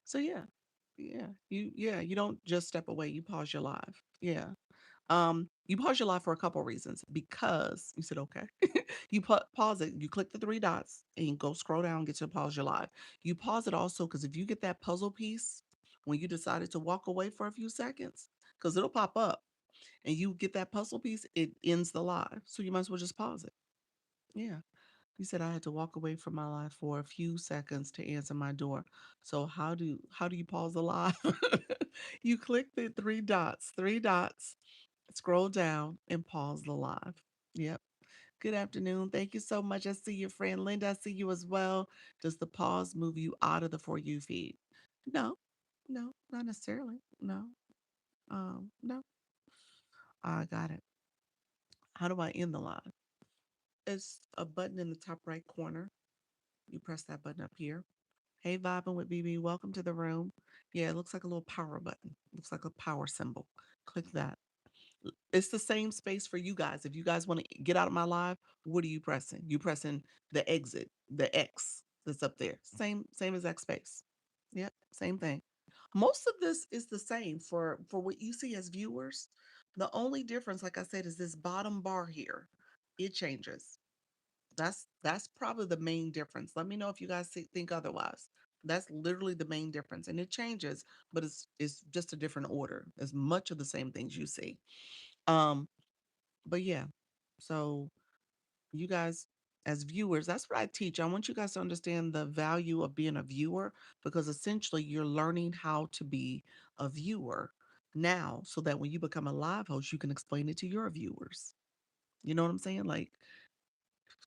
So you don't just step away, you pause your live. Yeah. You pause your live for a couple reasons. Because you said okay. You pause it, you click the three dots and you go scroll down, get to pause your live. You pause it also because if you get that puzzle piece when you decided to walk away for a few seconds, because it'll pop up and you get that puzzle piece, it ends the live. So you might as well just pause it. Yeah. You said I had to walk away from my live for a few seconds to answer my door. So how do you pause the live? You click the three dots, scroll down and pause the live. Yep. Good afternoon. Thank you so much. I see your friend Linda. I see you as well. Does the pause move you out of the For You feed? No, no, not necessarily. No. No. I got it. How do I end the live? It's a button in the top right corner. You press that button up here. Hey, vibing with BB. Welcome to the room. Yeah, it looks like a little power button. Looks like a power symbol. Click that. It's the same space for you guys. If you guys want to get out of my live, what are you pressing? You pressing the exit, the X that's up there. Same exact space. Yep, same thing. Most of this is the same for what you see as viewers. The only difference, like I said, is this bottom bar here. It changes. That's probably the main difference. Let me know if you guys think otherwise. That's literally the main difference, and it changes, but it's just a different order. It's much of the same things you see. Um, but yeah, so you guys as viewers, that's what I teach. I want you guys to understand the value of being a viewer because essentially you're learning how to be a viewer now so that when you become a live host, you can explain it to your viewers. You know what I'm saying? Like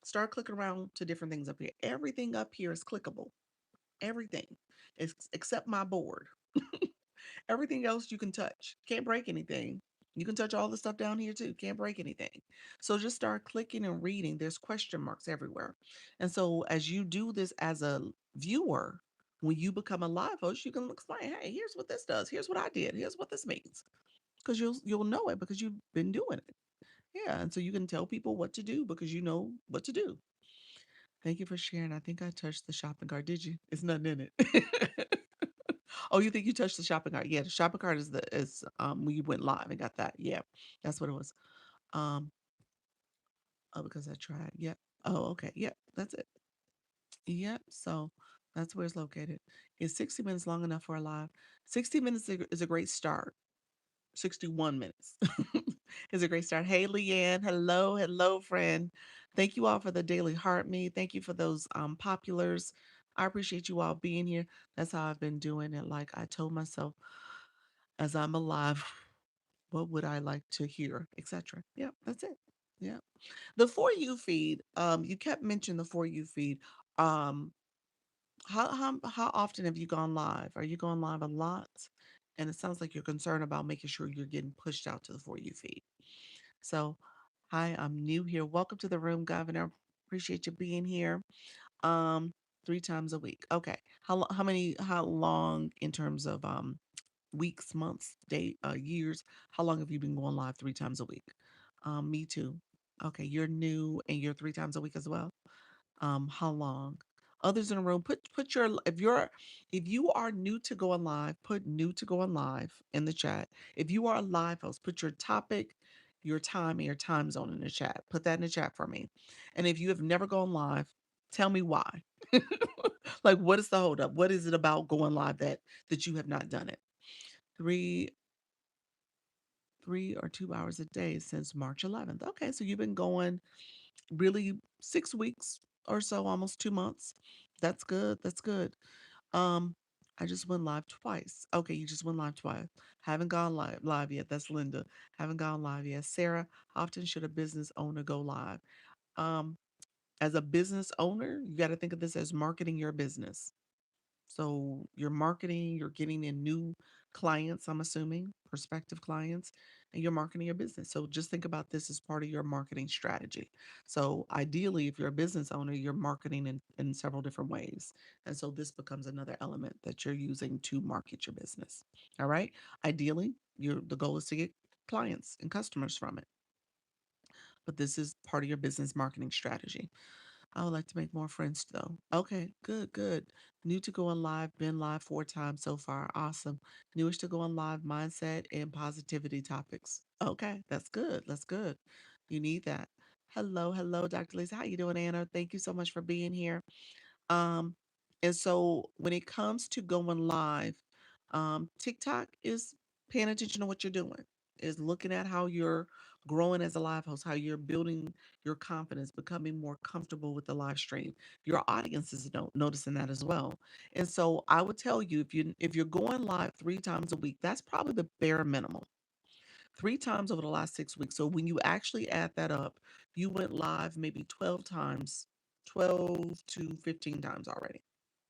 start clicking around to different things up here. Everything up here is clickable. Everything. Except my board. Everything else you can touch. Can't break anything. You can touch all the stuff down here too. Can't break anything. So just start clicking and reading. There's question marks everywhere. And so as you do this as a viewer, when you become a live host, you can explain, hey, here's what this does. Here's what I did. Here's what this means. Because you'll know it because you've been doing it. Yeah. And so you can tell people what to do because you know what to do. Thank you for sharing. I think I touched the shopping cart. Did you? It's nothing in it. Oh, you think you touched the shopping cart? Yeah, the shopping cart is when you went live and got that. Yeah, that's what it was. Um, oh, because I tried. Yep. Oh, okay. Yep, that's it. Yep. So that's where it's located. Is 60 minutes long enough for a live? 60 minutes is a great start. 61 minutes is a great start. Hey, Leanne. Hello. Hello, friend. Thank you all for the daily heart me. Thank you for those populars. I appreciate you all being here. That's how I've been doing it. Like I told myself, as I'm alive, what would I like to hear, etc. Yeah, that's it. Yeah. The For You feed, you kept mentioning the For You feed. Um, how often have you gone live? Are you going live a lot? And it sounds like you're concerned about making sure you're getting pushed out to the For You feed. So, hi, I'm new here. Welcome to the room, Governor. Appreciate you being here. Um, 3 times a week. Okay. How long in terms of weeks, months, years? How long have you been going live 3 times a week? Me too. Okay, you're new and you're 3 times a week as well. How long? Others in the room, put your if you are new to going live, put new to going live in the chat. If you are a live host, put your topic, your time, and your time zone in the chat. Put that in the chat for me. And if you have never gone live, tell me why. Like, what is the holdup? What is it about going live that you have not done it? Three 3 or 2 hours a day since March 11th. Okay, so you've been going really 6 weeks or so, almost 2 months. That's good. That's good. Um, I just went live twice. Okay, you just went live twice. Haven't gone live yet. That's Linda. Haven't gone live yet. Sarah, how often should a business owner go live? Um, as a business owner, you got to think of this as marketing your business. So you're marketing, you're getting in new clients, I'm assuming, prospective clients, and you're marketing your business. So just think about this as part of your marketing strategy. So ideally, if you're a business owner, you're marketing in several different ways. And so this becomes another element that you're using to market your business. All right. Ideally, the goal is to get clients and customers from it. But this is part of your business marketing strategy. I would like to make more friends though. Okay, good, good. New to going live, been live 4 times so far. Awesome. Newish to going live, mindset and positivity topics. Okay, that's good. That's good. You need that. Hello, hello, Dr. Lisa. How you doing, Anna? Thank you so much for being here. Um, and so when it comes to going live, TikTok is paying attention to what you're doing, is looking at how you're growing as a live host, how you're building your confidence, becoming more comfortable with the live stream. Your audience is noticing that as well. And so I would tell you if you're going live 3 times a week, that's probably the bare minimum. 3 times over the last 6 weeks. So when you actually add that up, you went live maybe 12 times, 12 to 15 times already.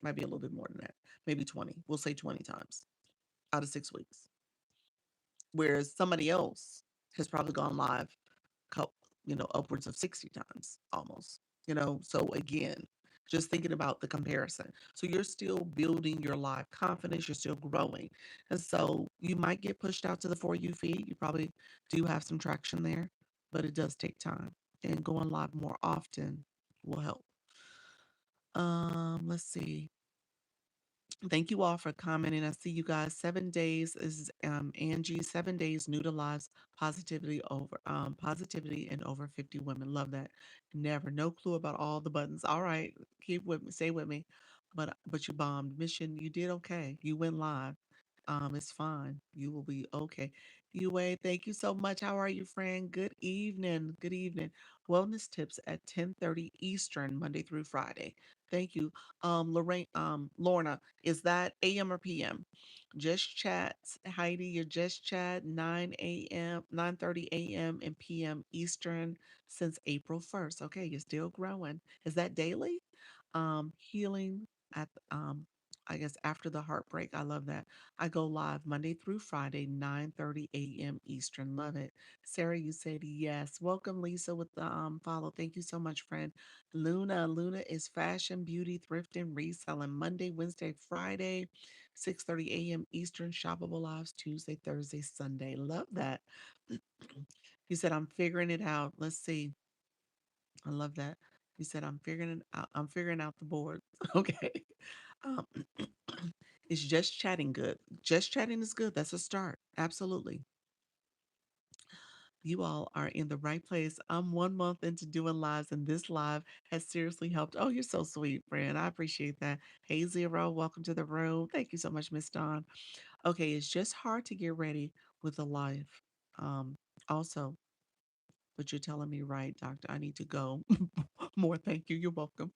Might be a little bit more than that, maybe 20. We'll say 20 times out of 6 weeks. Whereas somebody else has probably gone live, upwards of 60 times almost. So again, just thinking about the comparison. So you're still building your live confidence, you're still growing. And so you might get pushed out to the For You feed. You probably do have some traction there, but it does take time. And going live more often will help. Let's see. Thank you all for commenting. I see you guys. 7 days is Angie. 7 days new to lives. Positivity and over 50 women. Love that. Never, no clue about all the buttons. All right, keep with me. Stay with me. But you bombed. Mission. You did okay. You went live. It's fine. You will be okay. UA, thank you so much. How are you, friend? Good evening. Good evening. Wellness tips at 10:30 Eastern, Monday through Friday. Thank you. Lorna, is that AM or PM? Just chat, Heidi, your just chat, 9 a.m., 9:30 a.m. and PM Eastern since April 1st. Okay, you're still growing. Is that daily? Healing at I guess after the heartbreak. I love that. I go live Monday through Friday, 9:30 a.m. Eastern. Love it. Sarah, you said yes. Welcome, Lisa, with the follow. Thank you so much, friend. Luna is fashion, beauty, thrifting, reselling Monday, Wednesday, Friday, 6:30 a.m. Eastern. Shoppable lives Tuesday, Thursday, Sunday. Love that. You said I'm figuring it out. Let's see. I love that. You said I'm figuring it out. I'm figuring out the board. Okay. Um, it's just chatting good. Just chatting is good. That's a start. Absolutely. You all are in the right place. I'm 1 month into doing lives, and this live has seriously helped. Oh, you're so sweet, friend. I appreciate that. Hey, Zero, welcome to the room. Thank you so much, Miss Dawn. Okay, it's just hard to get ready with a life. Also, but you're telling me right, doctor, I need to go more. Thank you. You're welcome.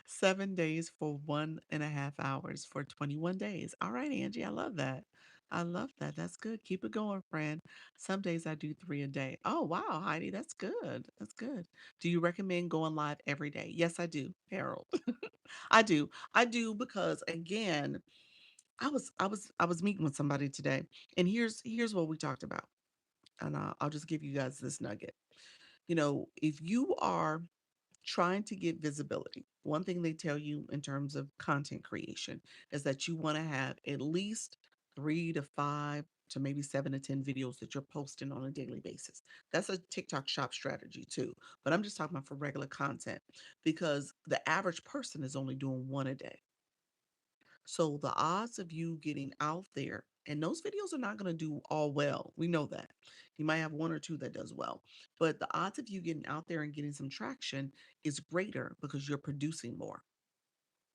7 days for 1.5 hours for 21 days. All right, Angie, I love that. I love that. That's good. Keep it going, friend. Some days I do 3 a day. Oh, wow, Heidi, that's good. That's good. Do you recommend going live every day? Yes, I do, Harold. I do. I do because again, I was meeting with somebody today, and here's what we talked about. And I'll just give you guys this nugget. If you are trying to get visibility, one thing they tell you in terms of content creation is that you want to have at least 3 to 5. to maybe 7 to 10 videos that you're posting on a daily basis. That's a TikTok shop strategy too. But I'm just talking about for regular content because the average person is only doing one a day. So the odds of you getting out there, and those videos are not going to do all well. We know that. You might have one or two that does well, but the odds of you getting out there and getting some traction is greater because you're producing more.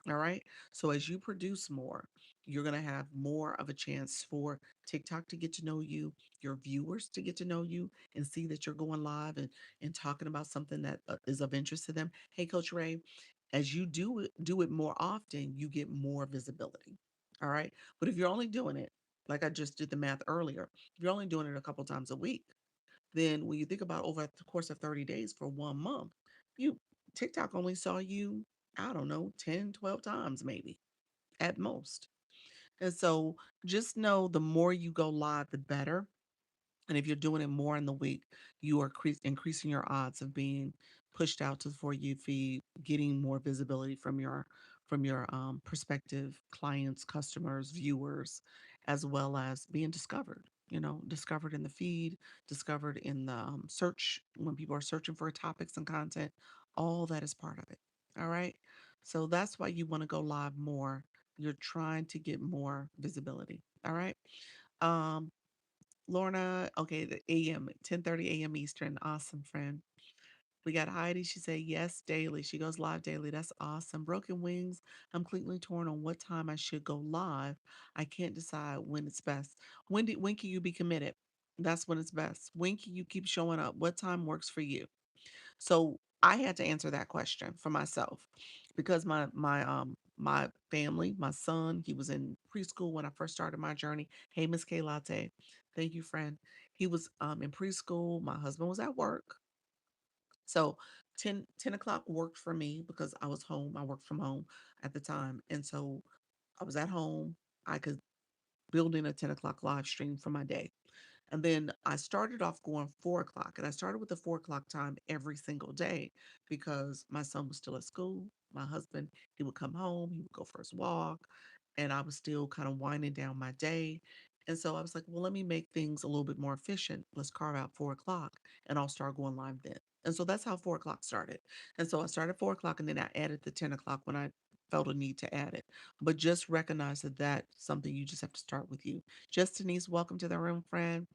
All right. So as you produce more, you're going to have more of a chance for TikTok to get to know you, your viewers to get to know you and see that you're going live and talking about something that is of interest to them. Hey, Coach Ray, as you do it more often, you get more visibility. All right. But if you're only doing it, like I just did the math earlier, if you're only doing it a couple times a week, then when you think about over the course of 30 days for 1 month, you TikTok only saw you, I don't know, 10, 12 times maybe at most. And so just know the more you go live, the better. And if you're doing it more in the week, you are increasing your odds of being pushed out to the For You feed, getting more visibility from your prospective clients, customers, viewers, as well as being discovered. You know, discovered in the feed, discovered in the search when people are searching for topics and content. All that is part of it. All right. So that's why you want to go live more. You're trying to get more visibility. All right. Um, Lorna, okay, the AM, 10:30 a.m. Eastern. Awesome, friend. We got Heidi. She said yes daily. She goes live daily. That's awesome. Broken Wings. I'm completely torn on what time I should go live. I can't decide when it's best. When can you be committed? That's when it's best. When can you keep showing up? What time works for you? So I had to answer that question for myself because my family, my son, he was in preschool when I first started my journey. Hey, Miss K Latte. Thank you, friend. He was in preschool. My husband was at work. So 10 o'clock worked for me because I was home. I worked from home at the time. And so I was at home. I could build in a 10 o'clock live stream for my day. And then I started off going 4 o'clock, and I started with the 4 o'clock time every single day because my son was still at school. My husband, he would come home, he would go for his walk, and I was still kind of winding down my day. And so I was like, well, let me make things a little bit more efficient. Let's carve out 4 o'clock, and I'll start going live then. And so that's how 4 o'clock started. And so I started 4 o'clock, and then I added the 10 o'clock when I felt a need to add it. But just recognize that that's something you just have to start with you. Just Denise, welcome to the room, friend.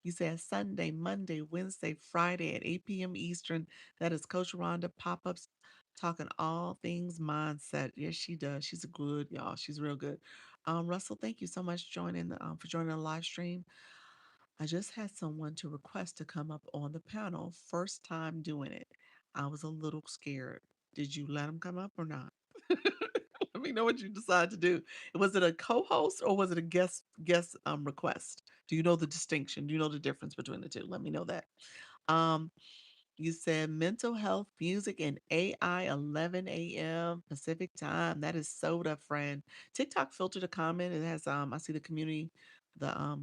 You said Sunday, Monday, Wednesday, Friday at 8 p.m. Eastern. That is Coach Rhonda pop-ups talking all things mindset. Yes, she does. She's good, y'all. She's real good. Russell, thank you so much for joining the live stream. I just had someone to request to come up on the panel. First time doing it. I was a little scared. Did you let him come up or not? Let me know what you decide to do. Was it a co-host or was it a guest request? Do you know the distinction? Do you know the difference between the two? Let me know that. Um, you said mental health, music, and AI 11 a.m. Pacific time. That is soda, friend. TikTok filtered a comment. It has I see the community, the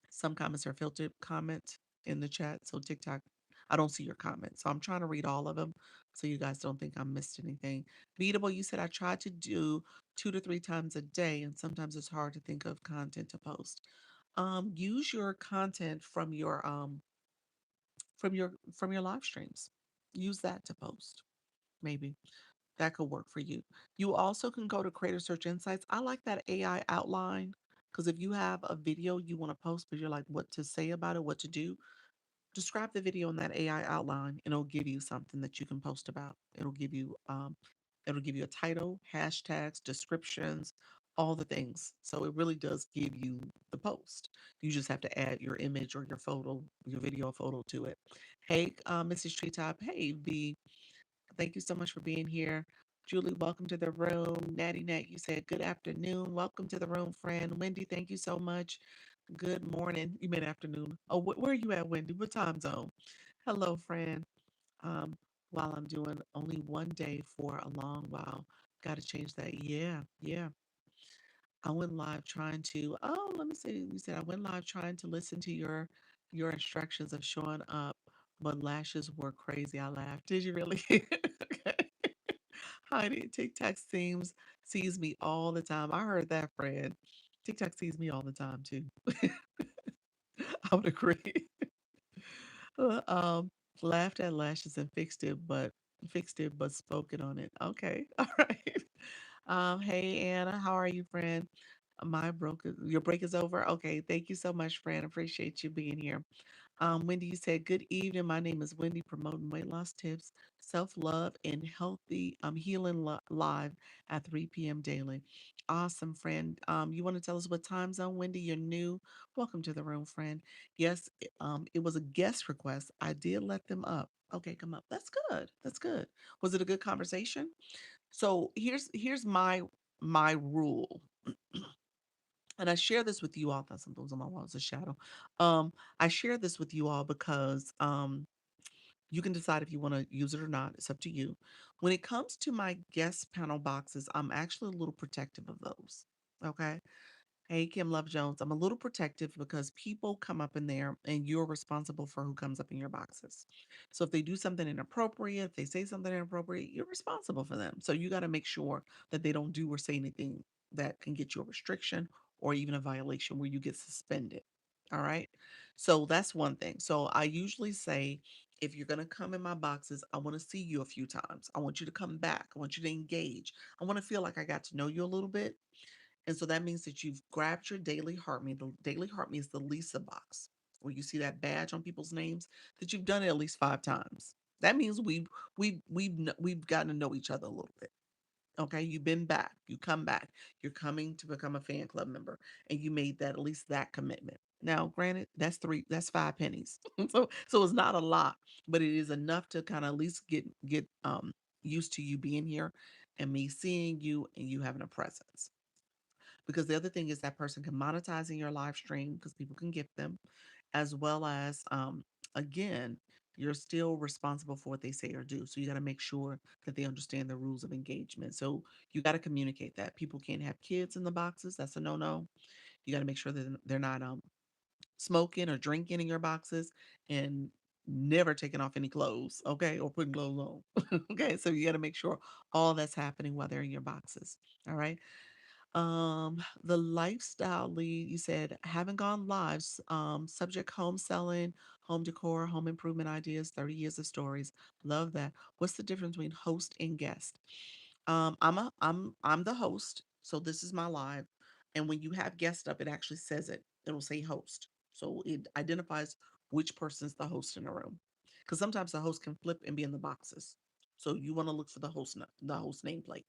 some comments are filtered comment in the chat. So TikTok, I don't see your comments. So I'm trying to read all of them so you guys don't think I missed anything. Beatable, you said I try to do 2 to 3 times a day, and sometimes it's hard to think of content to post. Use your content from your live streams. Use that to post. Maybe that could work for you. You also can go to Creator Search Insights. I like that AI outline because if you have a video you want to post, but you're like, what to say about it, what to do, describe the video in that AI outline, and it'll give you something that you can post about. It'll give you a title, hashtags, descriptions, all the things. So it really does give you the post. You just have to add your image or your photo, your video photo to it. Hey, Mrs. Treetop. Hey, B. Thank you so much for being here. Julie, welcome to the room. Natty Nat, you said good afternoon. Welcome to the room, friend. Wendy, thank you so much. Good morning. You meant afternoon. Oh, where are you at, Wendy? What time zone? Hello, friend. Um, while I'm doing only one day for a long while. Got to change that. Yeah, yeah. I went live trying to. Oh, let me see. You said I went live trying to listen to your instructions of showing up, but lashes were crazy. I laughed. Did you really? Okay. Heidi, TikTok sees me all the time. I heard that, friend. TikTok sees me all the time too. I would agree. Uh, um, Laughed at lashes and fixed it, but spoken on it. Okay, all right. Hey Anna, how are you, friend? Your break is over. Okay, thank you so much, friend. Appreciate you being here. Wendy, you said, "Good evening. My name is Wendy, promoting weight loss tips, self love, and healthy healing live at 3 p.m. daily." Awesome, friend. You want to tell us what time zone, Wendy? You're new. Welcome to the room, friend. Yes, it was a guest request. I did let them up. Okay, come up. That's good. That's good. Was it a good conversation? So here's my rule, and I share this with you all. That's something on my wall is a shadow. I share this with you all because you can decide if you want to use it or not. It's up to you. When it comes to my guest panel boxes, I'm actually a little protective of those. Okay. Hey, Kim Love Jones. I'm a little protective because people come up in there and you're responsible for who comes up in your boxes. So if they do something inappropriate, if they say something inappropriate, you're responsible for them. So you got to make sure that they don't do or say anything that can get you a restriction or even a violation where you get suspended. All right. So that's one thing. So I usually say, if you're going to come in my boxes, I want to see you a few times. I want you to come back. I want you to engage. I want to feel like I got to know you a little bit, and so that means that you've grabbed your daily heart me. The daily heart me is the Lisa box where you see that badge on people's names, that you've done it at least 5 times. That means we've gotten to know each other a little bit. Okay, you've been back, you come back, you're coming to become a fan club member, and you made that, at least that commitment. Now, granted, that's 5 pennies, so it's not a lot, but it is enough to kind of at least get used to you being here and me seeing you and you having a presence. Because the other thing is that person can monetize in your live stream because people can gift them, as well as, again, you're still responsible for what they say or do. So you got to make sure that they understand the rules of engagement. So you got to communicate that people can't have kids in the boxes. That's a no. You got to make sure that they're not smoking or drinking in your boxes, and never taking off any clothes, okay, or putting clothes on. Okay, so you got to make sure all that's happening while they're in your boxes. All right. The lifestyle lead, you said, haven't gone live. Subject: home selling, home decor, home improvement ideas, 30 years of stories. Love that. What's the difference between host and guest? I'm the host, so this is my live. And when you have guest up, it actually says it. It'll say host. So it identifies which person's the host in the room. Because sometimes the host can flip and be in the boxes. So you want to look for the host nameplate.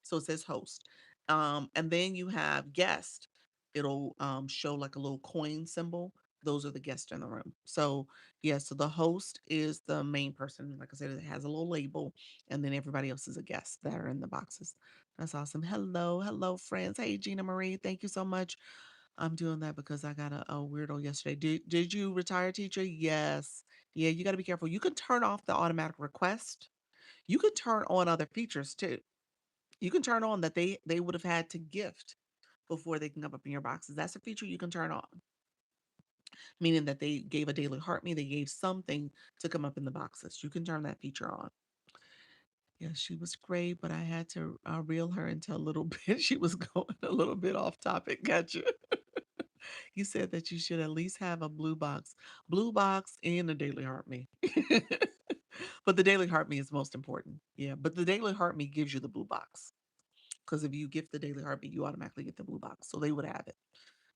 So it says host. And then you have guest. It'll show like a little coin symbol. Those are the guests in the room. So yeah, so the host is the main person. Like I said, it has a little label, and then everybody else is a guest that are in the boxes. That's awesome. Hello, hello, friends. Hey, Gina Marie, thank you so much. I'm doing that because I got a weirdo yesterday. Did you retire, teacher? Yes. Yeah, you got to be careful. You can turn off the automatic request. You can turn on other features too. You can turn on that they would have had to gift before they can come up in your boxes. That's a feature you can turn on, meaning that they gave a daily heart me, they gave something to come up in the boxes. You can turn that feature on. Yeah, she was great, but I had to reel her into a little bit. She was going a little bit off topic. Gotcha. You said that you should at least have a blue box and a daily heart me. But the daily heart me is most important. Yeah, but the daily heart me gives you the blue box. Because if you gift the daily heartbeat, you automatically get the blue box. So they would have it.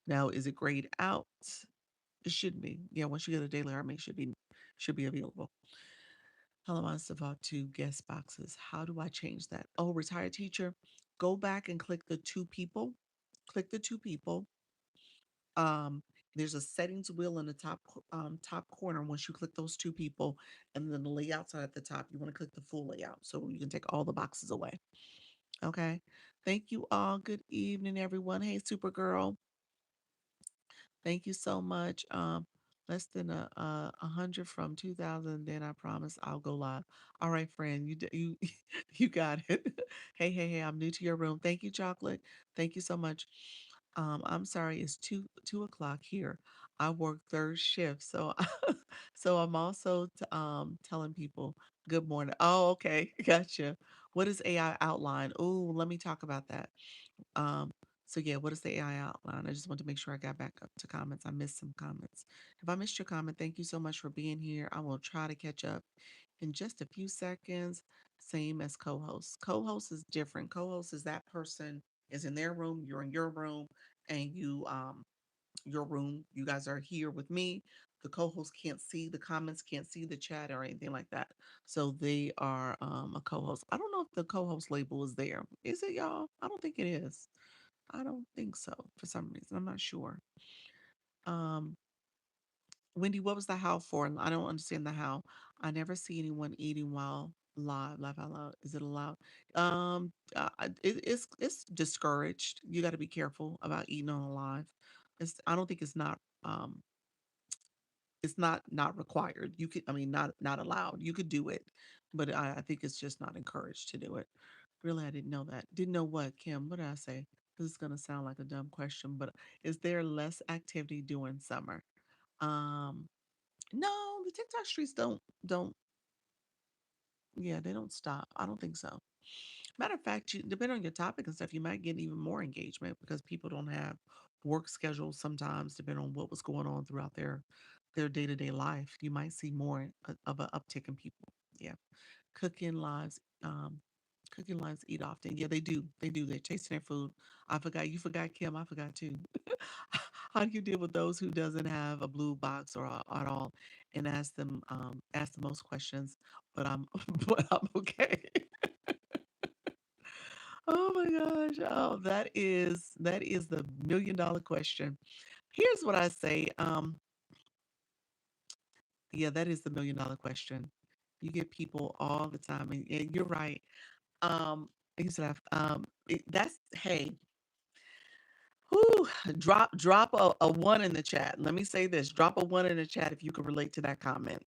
Now, is it grayed out? It should be. Yeah, once you get a daily heartbeat, should be available. Hello, wants to talk to guest boxes. How do I change that? Oh, retired teacher, go back and click the two people. Click the two people. Um, there's a settings wheel in the top corner. Once you click those two people, and then the layouts are at the top. You want to click the full layout so you can take all the boxes away. Okay. Thank you all. Good evening, everyone. Hey, Supergirl. Thank you so much. Less than a hundred from 2000. Then I promise I'll go live. All right, friend. You you got it. Hey, hey, hey. I'm new to your room. Thank you, Chocolate. Thank you so much. I'm sorry. It's two o'clock here. I work third shift, so so I'm also telling people good morning. Oh, okay. Gotcha. What is AI outline? Oh, let me talk about that. Um, So yeah, what is the AI outline? I just want to make sure I got back up to comments. I missed some comments. If I missed your comment, thank you so much for being here. I will try to catch up in just a few seconds. Same as co-host. Co-host is different. Co-host is that person is in their room, you're in your room, and your room. You guys are here with me. The co-host can't see the comments, can't see the chat or anything like that. So they are a co-host. I don't know if the co-host label is there. Is it, y'all? I don't think it is. I don't think so for some reason. I'm not sure. Um, Wendy, what was the how for? I don't understand the how. I never see anyone eating while live out loud. Is it allowed? It's discouraged. You got to be careful about eating on a live. I don't think it's not required. You could, I mean, not allowed. You could do it, but I think it's just not encouraged to do it. Really, I didn't know that. Didn't know what, Kim? What did I say? This is gonna sound like a dumb question, but is there less activity during summer? Um, no, the TikTok streets don't yeah, they don't stop. I don't think so. Matter of fact, depending on your topic and stuff, you might get even more engagement because people don't have work schedules sometimes, depending on what was going on throughout their day-to-day life. You might see more of an uptick in people. Yeah. Cooking lives, cooking lives eat often. Yeah, they do. They do. They're chasing their food. I forgot. You forgot, Kim. I forgot too. How do you deal with those who doesn't have a blue box or at all, and ask the most questions? But I'm but I'm okay. Oh my gosh. Oh, that is the $1 million question. Here's what I say. Yeah, that is the $1 million question. You get people all the time, and you're right. You said that's hey, whew, drop a one in the chat. Let me say this: drop a one in the chat if you can relate to that comment,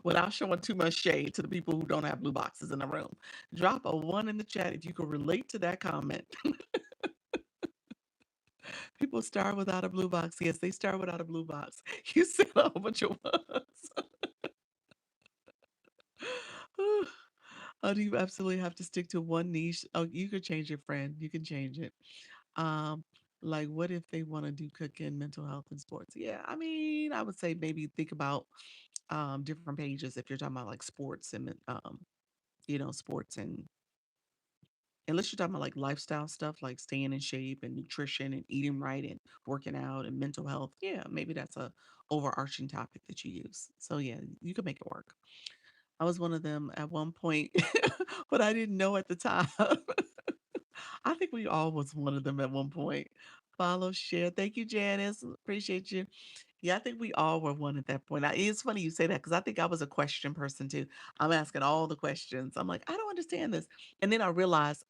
without showing too much shade to the people who don't have blue boxes in the room. Drop a one in the chat if you can relate to that comment. People start without a blue box. Yes, they start without a blue box. You said a whole bunch of ones. Oh, do you absolutely have to stick to one niche? Oh, you could change it, friend. You can change it. Um, like what if they want to do cooking, mental health, and sports? Yeah, I mean, I would say maybe think about different pages if you're talking about like sports and sports and unless you're talking about like lifestyle stuff like staying in shape and nutrition and eating right and working out and mental health. Yeah, maybe that's a overarching topic that you use. So yeah, you can make it work. I was one of them at one point, but I didn't know at the time. I think we all was one of them at one point. Follow, share. Thank you, Janice. Appreciate you. Yeah, I think we all were one at that point. It's funny you say that because I think I was a question person too. I'm asking all the questions. I'm like, I don't understand this. And then I realized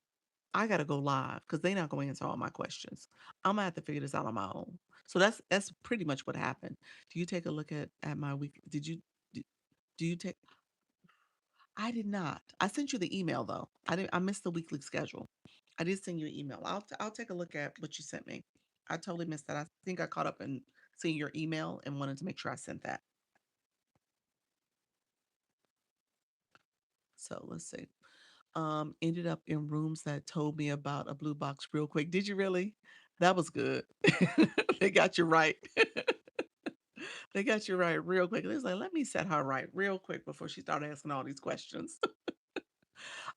I got to go live because they're not going to answer all my questions. I'm gonna have to figure this out on my own. So that's pretty much what happened. Do you take a look at my week? Do, do you take? I did not. I sent you the email though. I missed the weekly schedule. I did send you an email. I'll take a look at what you sent me. I totally missed that. I think I caught up and seeing your email and wanted to make sure I sent that. So let's see. Ended up in rooms that told me about a blue box real quick. Did you really? That was good. They got you right. They got you right real quick. They was like, let me set her right real quick before she started asking all these questions.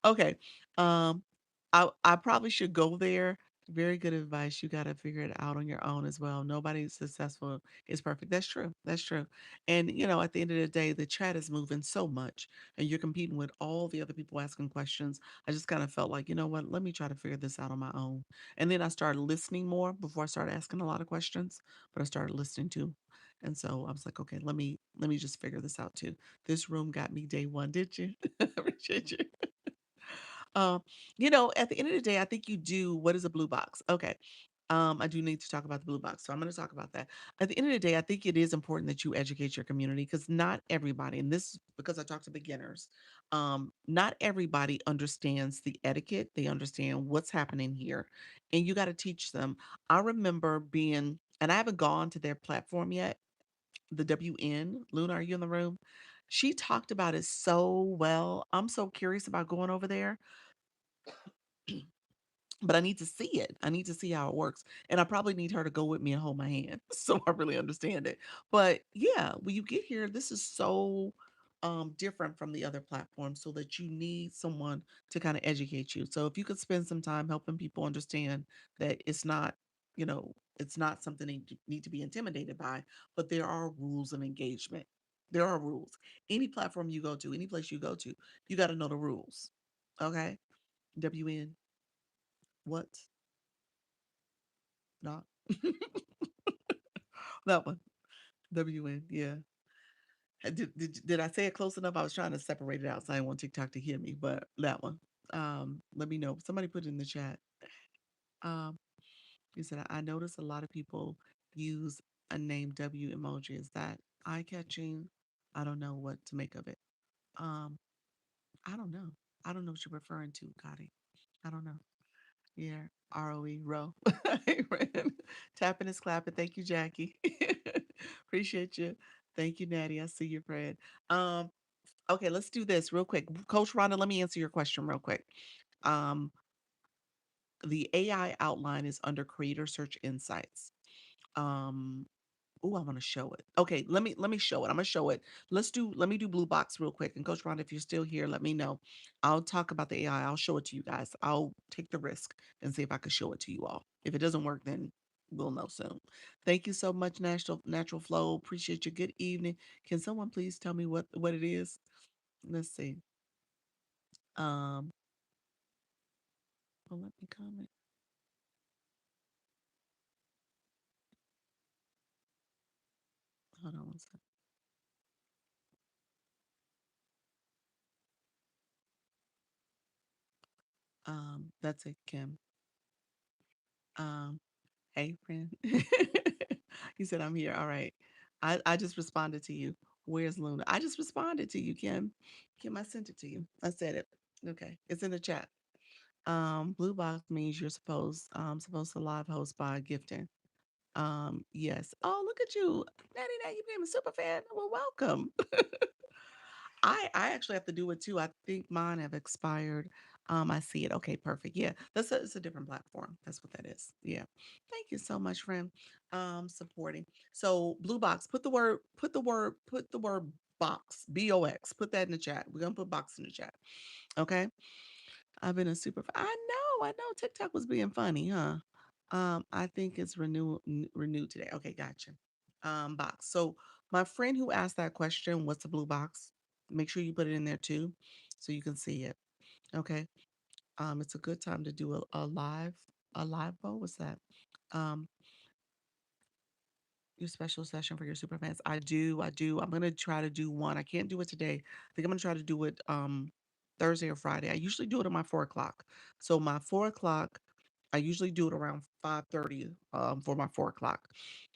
Okay. Um, I probably should go there. Very good advice. You got to figure it out on your own as well. Nobody successful is perfect. That's true. That's true. And at the end of the day, the chat is moving so much, and you're competing with all the other people asking questions. I just kind of felt like, you know what? Let me try to figure this out on my own. And then I started listening more before I started asking a lot of questions. But I started listening too. And so I was like, okay, let me just figure this out too. This room got me day one, did you? Appreciate you. Um, at the end of the day, I think you do. What is a blue box? Okay. I do need to talk about the blue box. So I'm going to talk about that. At the end of the day, I think it is important that you educate your community because not everybody, and this is because I talk to beginners, not everybody understands the etiquette. They understand what's happening here. And you got to teach them. I remember being, and I haven't gone to their platform yet, the WN. Luna, are you in the room? She talked about it so well. I'm so curious about going over there but I need to see it. I need to see how it works. And I probably need her to go with me and hold my hand so I really understand it. But yeah, when you get here, this is so different from the other platforms, so that you need someone to kind of educate you. So if you could spend some time helping people understand that it's not, you know, it's not something they need to be intimidated by, but there are rules of engagement. There are rules. Any platform you go to, any place you go to, you got to know the rules. Okay. WN, what? Not that one. WN. Yeah. Did I say it close enough? I was trying to separate it out, so I didn't want TikTok to hear me, but that one. Let me know. Somebody put it in the chat. Um, you said I notice a lot of people use a name W emoji. Is that eye catching? I don't know what to make of it. Um, I don't know. I don't know what you're referring to, Gotti. I don't know. Yeah, ROE, row. Tapping is clapping. Thank you, Jackie. Appreciate you. Thank you, Natty. I see your friend. Um, okay, let's do this real quick. Coach Rhonda, let me answer your question real quick. Um, the AI outline is under Creator Search Insights. Um, Oh, I want to show it. Okay, let me show it. I'm gonna show it. Let me do Blue Box real quick. And Coach Ron, if you're still here, let me know. I'll talk about the AI. I'll show it to you guys. I'll take the risk and see if I can show it to you all. If it doesn't work, then we'll know soon. Thank you so much, Natural Flow. Appreciate you. Good evening. Can someone please tell me what it is? Let's see. Um, oh, let me comment. Hold on one second. That's it, Kim. Um, Hey, friend. You said I'm here. All right. I just responded to you. Where's Luna? I just responded to you, Kim. Kim, I sent it to you. I said it. Okay. It's in the chat. Blue box means you're supposed to live host by gifting. Yes. Oh, look at you. Natty, you became a super fan. Well, welcome. I actually have to do it too. I think mine have expired. I see it. Okay, perfect. Yeah, it's a different platform. That's what that is. Yeah. Thank you so much, friend. Supporting. So Blue Box, put the word box, BOX. Put that in the chat. We're gonna put box in the chat. Okay. I've been a super I know TikTok was being funny, huh? I think it's renewed today. Okay, gotcha. Box. So my friend who asked that question, what's the blue box? Make sure you put it in there too, so you can see it. Okay. It's a good time to do a live vote. What's that? Um, your special session for your super fans. I do. I'm gonna try to do one. I can't do it today. I think I'm gonna try to do it Thursday or Friday. I usually do it at my 4 o'clock. So my 4 o'clock, I usually do it around 5:30 for my 4 o'clock.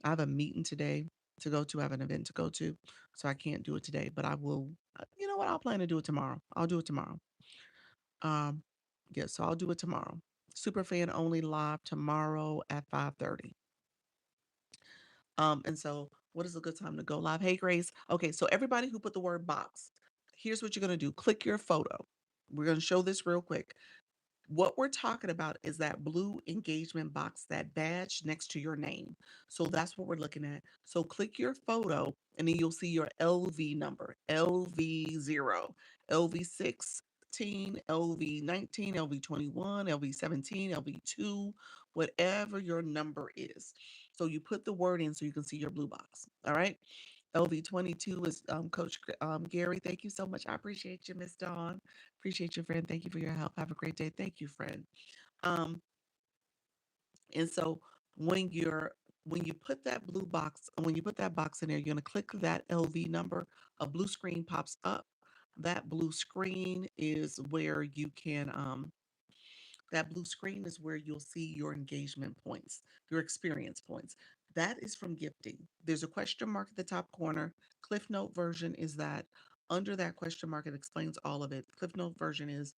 I have a meeting today to go to, I have an event to go to, so I can't do it today, but I will you know what, I'll plan to do it tomorrow. I'll do it tomorrow. Um yeah, so I'll do it tomorrow. Super fan only live tomorrow at 5:30. And so what is a good time to go live? Hey, Grace. Okay, so everybody who put the word box, here's what you're gonna do. Click your photo. We're gonna show this real quick. What we're talking about is that blue engagement box, that badge next to your name. So that's what we're looking at. So click your photo and then you'll see your LV number, LV0, LV16, LV19, LV21, LV17, LV2, whatever your number is. So you put the word in so you can see your blue box. All right. LV22 is Coach Gary. Thank you so much. I appreciate you, Miss Dawn. Appreciate you, friend. Thank you for your help. Have a great day. Thank you, friend. Um, and so when you put that blue box, when you put that box in there, you're gonna click that LV number. A blue screen pops up. That blue screen is where you can that blue screen is where you'll see your engagement points, your experience points. That is from gifting. There's a question mark at the top corner. Cliff Note version is that under that question mark, it explains all of it. Cliff Note version is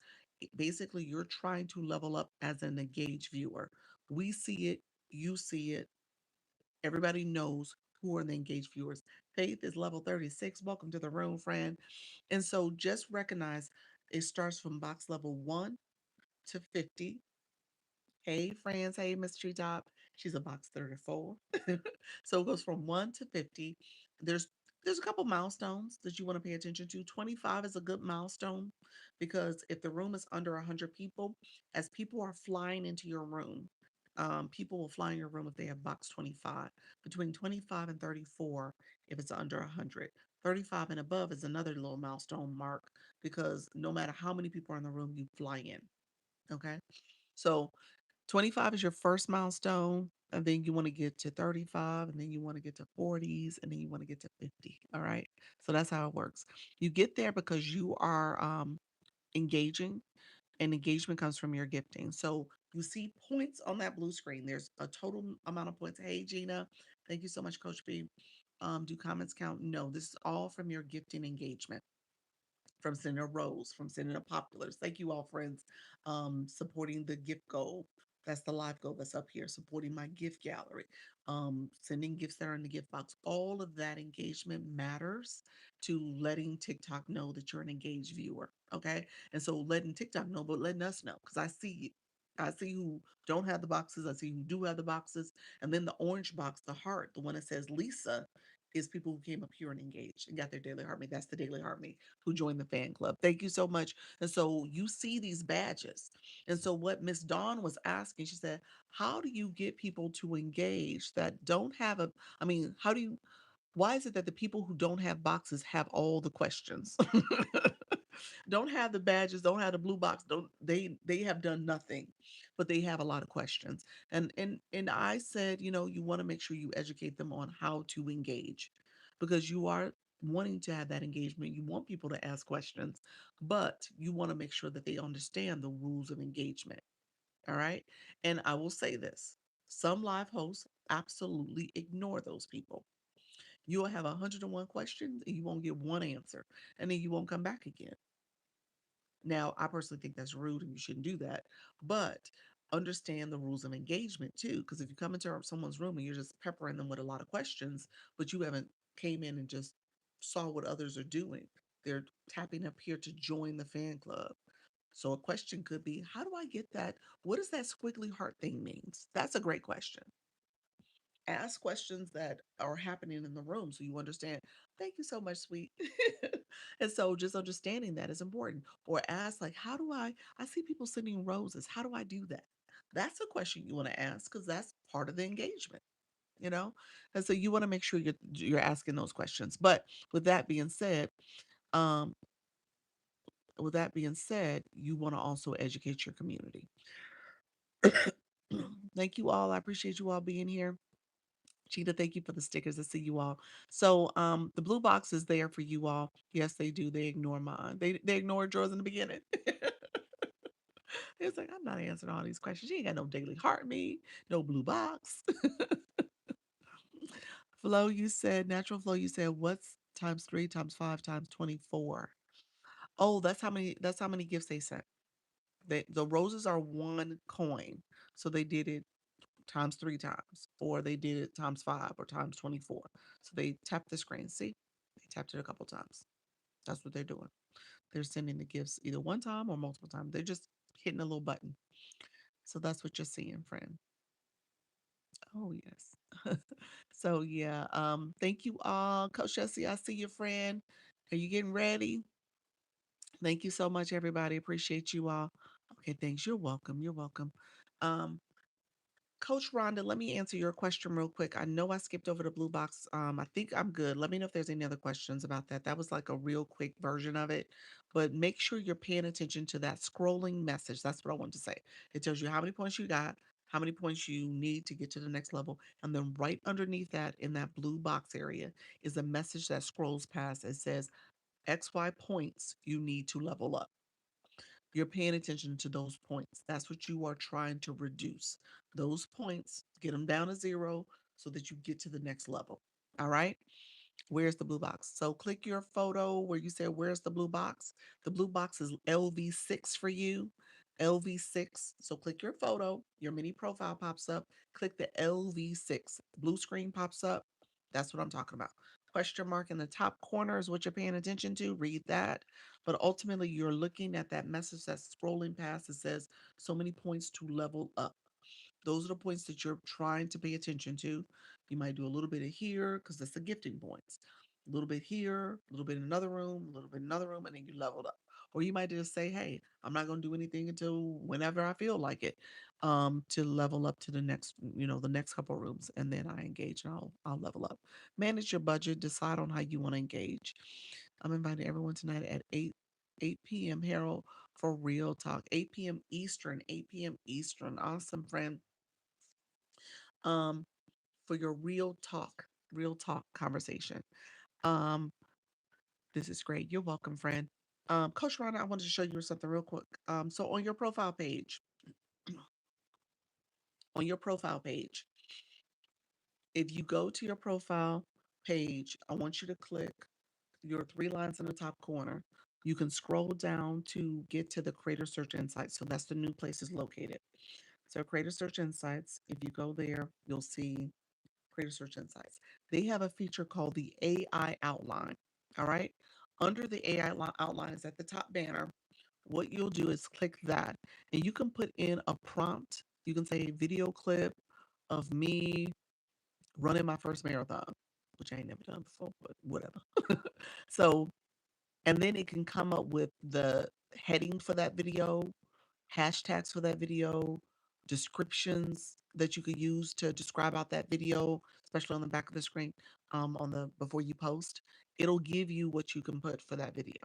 basically you're trying to level up as an engaged viewer. We see it, you see it, everybody knows who are the engaged viewers. Faith is level 36. Welcome to the room, friend. And so just recognize it starts from box level 1 to 50. Hey, friends. Hey, Miss Treetop. She's a box 34. So it goes from 1 to 50. There's there's a couple milestones that you want to pay attention to. 25 is a good milestone because if the room is under 100 people, as people are flying into your room, people will fly in your room if they have box 25. Between 25 and 34, if it's under 100. 35 and above is another little milestone mark because no matter how many people are in the room, you fly in. Okay. So 25 is your first milestone, and then you want to get to 35, and then you want to get to 40s, and then you want to get to 50. All right. So that's how it works. You get there because you are engaging, and engagement comes from your gifting. So you see points on that blue screen. There's a total amount of points. Hey, Gina. Thank you so much, Coach B. Do comments count? No, this is all from your gifting engagement, from Senator Rose, from Senator Populars. Thank you all, friends, supporting the gift goal. That's the live goal that's up here, supporting my gift gallery, sending gifts that are in the gift box. All of that engagement matters to letting TikTok know that you're an engaged viewer. Okay. And so letting TikTok know, but letting us know, because I see you. I see who don't have the boxes. I see who do have the boxes. And then the orange box, the heart, the one that says Lisa, is people who came up here and engaged and got their daily harmony. That's the daily harmony who joined the fan club. Thank you so much. And so you see these badges. And so what Miss Dawn was asking, she said, how do you get people to engage that don't have a, I mean, how do you, why is it that the people who don't have boxes have all the questions? Don't have the badges, don't have the blue box, don't they have done nothing, but they have a lot of questions. And I said, you want to make sure you educate them on how to engage because you are wanting to have that engagement. You want people to ask questions, but you want to make sure that they understand the rules of engagement. All right. And I will say this, some live hosts absolutely ignore those people. You'll have 101 questions and you won't get one answer, and then you won't come back again. Now, I personally think that's rude and you shouldn't do that, but understand the rules of engagement too. Because if you come into someone's room and you're just peppering them with a lot of questions, but you haven't came in and just saw what others are doing, they're tapping up here to join the fan club. So a question could be, how do I get that? What does that squiggly heart thing means? That's a great question. Ask questions that are happening in the room so you understand. Thank you so much, sweet. And so just understanding that is important. Or ask, like, how do I see people sending roses. How do I do that? That's a question you want to ask because that's part of the engagement, you know? And so you want to make sure you're asking those questions. But with that being said, um, you want to also educate your community. Thank you all. I appreciate you all being here. Cheetah, thank you for the stickers. I see you all. So the blue box is there for you all. Yes, they do. They ignore mine. They ignored yours in the beginning. It's like, I'm not answering all these questions. You ain't got no daily heart me, no blue box. Flow, you said, natural flow, you said, what's times three times five times 24? Oh, that's how many gifts they sent. The roses are one coin. So they did it times three times, or they did it times five or times 24. So they tapped the screen. See, they tapped it a couple times. That's what they're doing. They're sending the gifts either one time or multiple times. They're just hitting a little button. So that's what you're seeing, friend. Oh, yes. So yeah, thank you all. Coach Jesse, I see your friend. Are you getting ready? Thank you so much, everybody. Appreciate you all. Okay, thanks. You're welcome. You're welcome. Um, Coach Rhonda, let me answer your question real quick. I know I skipped over the blue box. I think I'm good. Let me know if there's any other questions about that. That was like a real quick version of it. But make sure you're paying attention to that scrolling message. That's what I want to say. It tells you how many points you got, how many points you need to get to the next level. And then right underneath that, in that blue box area, is a message that scrolls past. It says XY points you need to level up. You're paying attention to those points. That's what you are trying to reduce. Those points, get them down to zero so that you get to the next level. All right. Where's the blue box? So click your photo where you said, where's the blue box? The blue box is LV6 for you. LV6. So click your photo, your mini profile pops up. Click the LV6. Blue screen pops up. That's what I'm talking about. Question mark in the top corner is what you're paying attention to. Read that. But ultimately, you're looking at that message that's scrolling past. It says so many points to level up. Those are the points that you're trying to pay attention to. You might do a little bit of here because that's the gifting points. A little bit here, a little bit in another room, a little bit in another room, and then you leveled up. Or you might just say, hey, I'm not going to do anything until whenever I feel like it, to level up to the next, the next couple of rooms. And then I engage and I'll level up. Manage your budget, decide on how you want to engage. I'm inviting everyone tonight at 8 p.m. Harold for Real Talk. 8 p.m. Eastern. 8 p.m. Eastern. Awesome, friend. Um, for your real talk conversation. Um, this is great. You're welcome, friend. Coach Rhonda, I wanted to show you something real quick. So on your profile page, on your profile page, if you go to your profile page, I want you to click your three lines in the top corner. You can scroll down to get to the Creator Search Insights. So that's the new place is located. So Creator Search Insights, if you go there, you'll see Creator Search Insights. They have a feature called the AI Outline. All right. Under the AI outlines at the top banner, what you'll do is click that and you can put in a prompt. You can say video clip of me running my first marathon, which I ain't never done before, but whatever. So, and then it can come up with the heading for that video, hashtags for that video, descriptions that you could use to describe out that video, especially on the back of the screen, on the before you post. It'll give you what you can put for that video.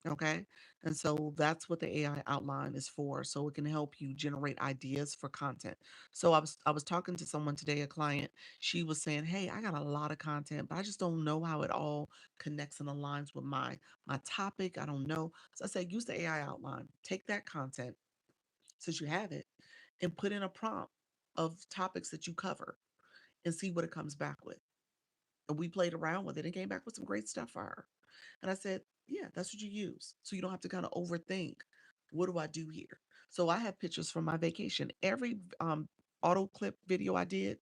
Okay. And so that's what the AI outline is for. So it can help you generate ideas for content. So I was talking to someone today, a client. She was saying, hey, I got a lot of content, but I just don't know how it all connects and aligns with my topic. I don't know. So I said, use the AI outline. Take that content, since you have it, and put in a prompt of topics that you cover and see what it comes back with. And we played around with it and came back with some great stuff for her. And I said, yeah, that's what you use. So you don't have to kind of overthink, what do I do here? So I have pictures from my vacation. Every auto clip video I did,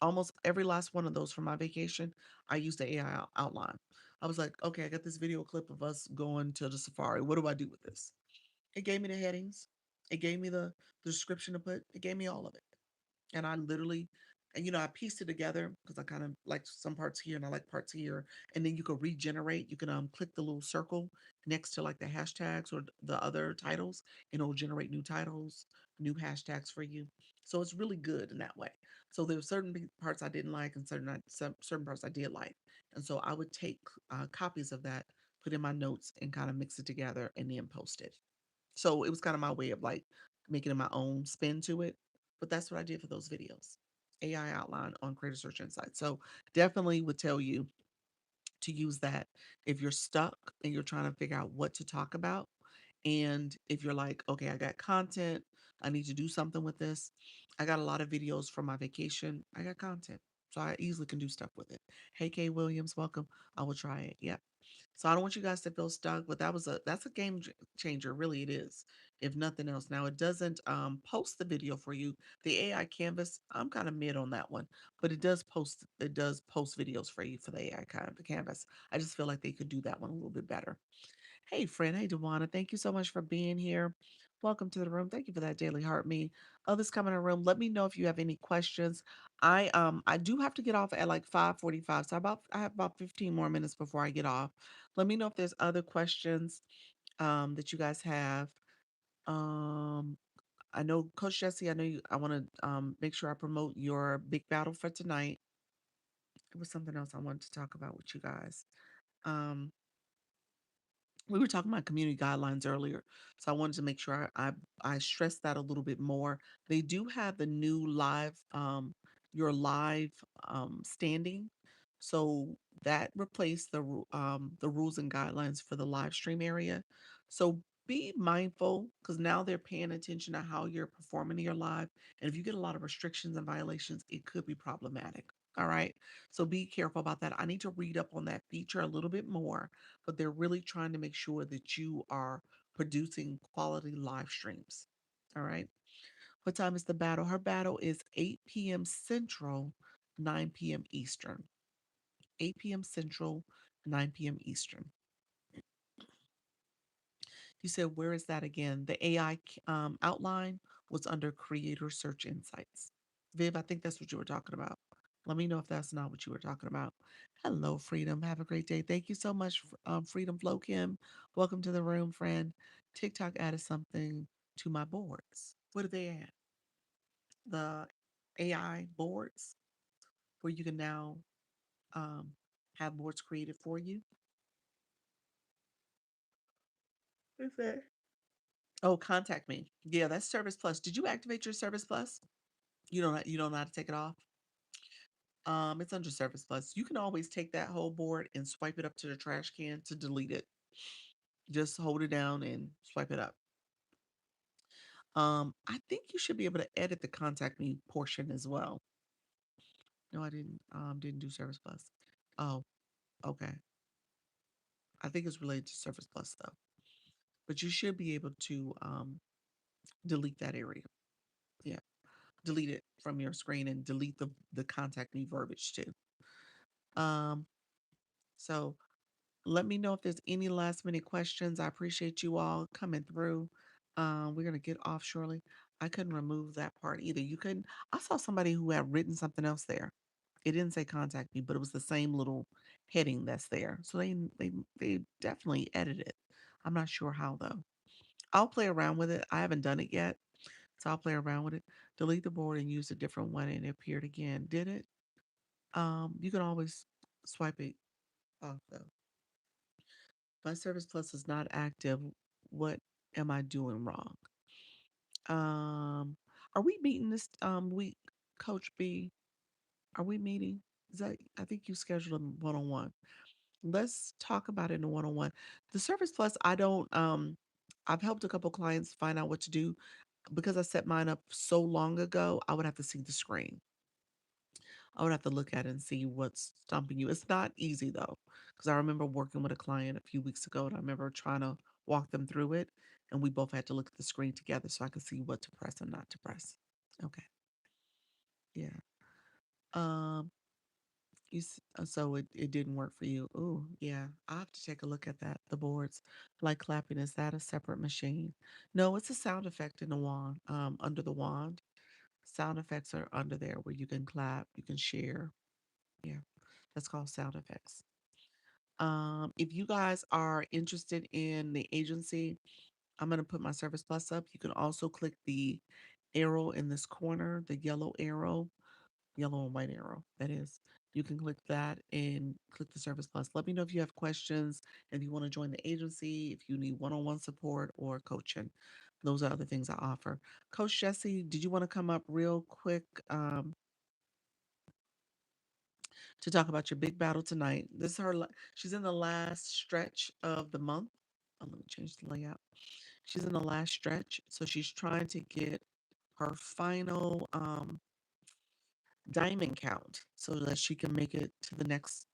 almost every last one of those from my vacation, I used the AI outline. I was like, okay, I got this video clip of us going to the safari. What do I do with this? It gave me the headings. It gave me the description to put. It gave me all of it. And I literally, and I pieced it together because I kind of like some parts here and I like parts here. And then you can regenerate. You can click the little circle next to like the hashtags or the other titles, and it'll generate new titles, new hashtags for you. So it's really good in that way. So there were certain parts I didn't like and certain parts I did like. And so I would take copies of that, put in my notes, and kind of mix it together and then post it. So it was kind of my way of like making it my own spin to it. But that's what I did for those videos. AI outline on Creator Search Insights. So definitely would tell you to use that if you're stuck and you're trying to figure out what to talk about. And if you're like, okay, I got content, I need to do something with this. I got a lot of videos from my vacation. I got content. So I easily can do stuff with it. Hey Kay Williams, welcome. I will try it. Yep. So I don't want you guys to feel stuck, but that's a changer, really it is. If nothing else. Now it doesn't post the video for you. The AI canvas, I'm kind of mid on that one, but it does post videos for you for the AI kind of canvas. I just feel like they could do that one a little bit better. Hey friend, hey Dewana, thank you so much for being here. Welcome to the room. Thank you for that daily heart me. Others come in the room. Let me know if you have any questions. I do have to get off at like 5:45. So I have about 15 more minutes before I get off. Let me know if there's other questions that you guys have. Um I know Coach Jesse, I want to make sure I promote your big battle for tonight. It was something else I wanted to talk about with you guys. Um we were talking about community guidelines earlier, so I wanted to make sure I stress that a little bit more. They do have the new your live standing, so that replaced the rules and guidelines for the live stream area. So be mindful because now they're paying attention to how you're performing in your live, and if you get a lot of restrictions and violations, it could be problematic. All right, so be careful about that. I need to read up on that feature a little bit more, but they're really trying to make sure that you are producing quality live streams. All right. What time is the battle? Her battle is 8 p.m. Central, 9 p.m. Eastern. 8 p.m. Central, 9 p.m. Eastern. You said, where is that again? The AI outline was under Creator Search Insights. Viv, I think that's what you were talking about. Let me know if that's not what you were talking about. Hello, Freedom. Have a great day. Thank you so much, Freedom Flow Kim. Welcome to the room, friend. TikTok added something to my boards. What did they add? The AI boards where you can now um, have boards created for you. What's that? Oh, contact me. Yeah, that's Service Plus. Did you activate your Service Plus? You don't know how to take it off. It's under Service Plus. You can always take that whole board and swipe it up to the trash can to delete it. Just hold it down and swipe it up. I think you should be able to edit the contact me portion as well. No, I didn't. Didn't do Service Plus. Oh, okay. I think it's related to Service Plus though. But you should be able to delete that area. Yeah, delete it from your screen and delete the contact me verbiage too. Um, so let me know if there's any last minute questions. I appreciate you all coming through. We're gonna get off shortly. I couldn't remove that part either. You couldn't. I saw somebody who had written something else there. It didn't say contact me, but it was the same little heading that's there. So they definitely edited it. I'm not sure how though. I'll play around with it. I haven't done it yet, so I'll play around with it. Delete the board and use a different one, and it appeared again. Did it? You can always swipe it off though. My Service Plus is not active. What am I doing wrong? Um, are we meeting this week, Coach B? Are we meeting? Is that I think you scheduled a one on one. Let's talk about it in a one on one. The Service Plus, I don't I've helped a couple clients find out what to do because I set mine up so long ago, I would have to see the screen. I would have to look at it and see what's stumping you. It's not easy though, because I remember working with a client a few weeks ago, and I remember trying to walk them through it, and we both had to look at the screen together so I could see what to press and not to press. Okay, yeah. Um, so it didn't work for you. Oh, yeah. I have to take a look at that. The boards, like clapping, is that a separate machine? No, it's a sound effect in the wand. Under the wand, sound effects are under there where you can clap, you can share. Yeah, that's called sound effects. If you guys are interested in the agency, I'm going to put my Service Plus up. You can also click the arrow in this corner, the yellow arrow, yellow and white arrow, that is. You can click that and click the Service Plus. Let me know if you have questions, if you want to join the agency, if you need one on one support or coaching. Those are other things I offer. Coach Jesse, did you want to come up real quick? To talk about your big battle tonight. This is she's in the last stretch of the month. I'm going to change the layout. She's in the last stretch, so she's trying to get her final diamond count so that she can make it to the next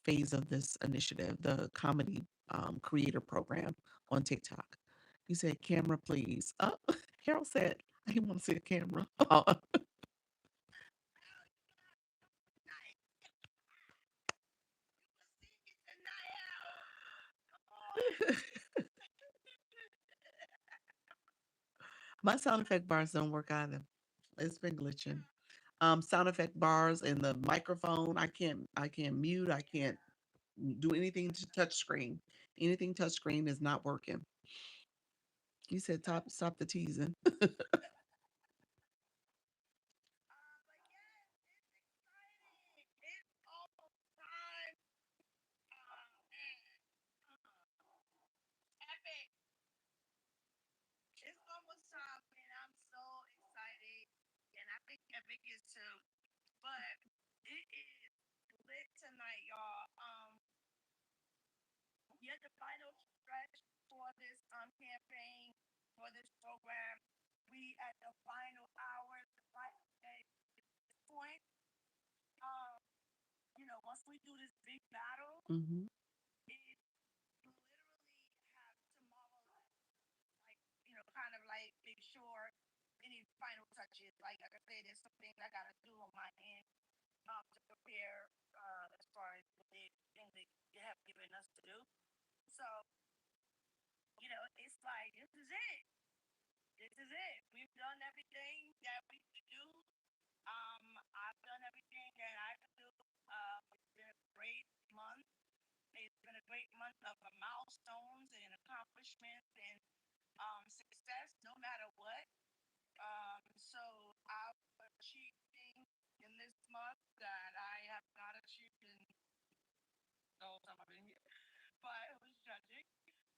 phase of this initiative, the comedy creator program on TikTok. You said, camera, please. Oh, Harold said, I didn't want to see a camera. Oh. My sound effect bars don't work either. It's been glitching. Sound effect bars and the microphone. I can't mute. I can't do anything to touch screen. Anything touch screen is not working. You said stop the teasing. Hmm. was like, this is it. This is it. We've done everything that we could do. I've done everything that I could do. It's been a great month. It's been a great month of milestones and accomplishments and success, no matter what. So I've achieved things in this month that I have not achieved in the whole time I've been here. But it was judging.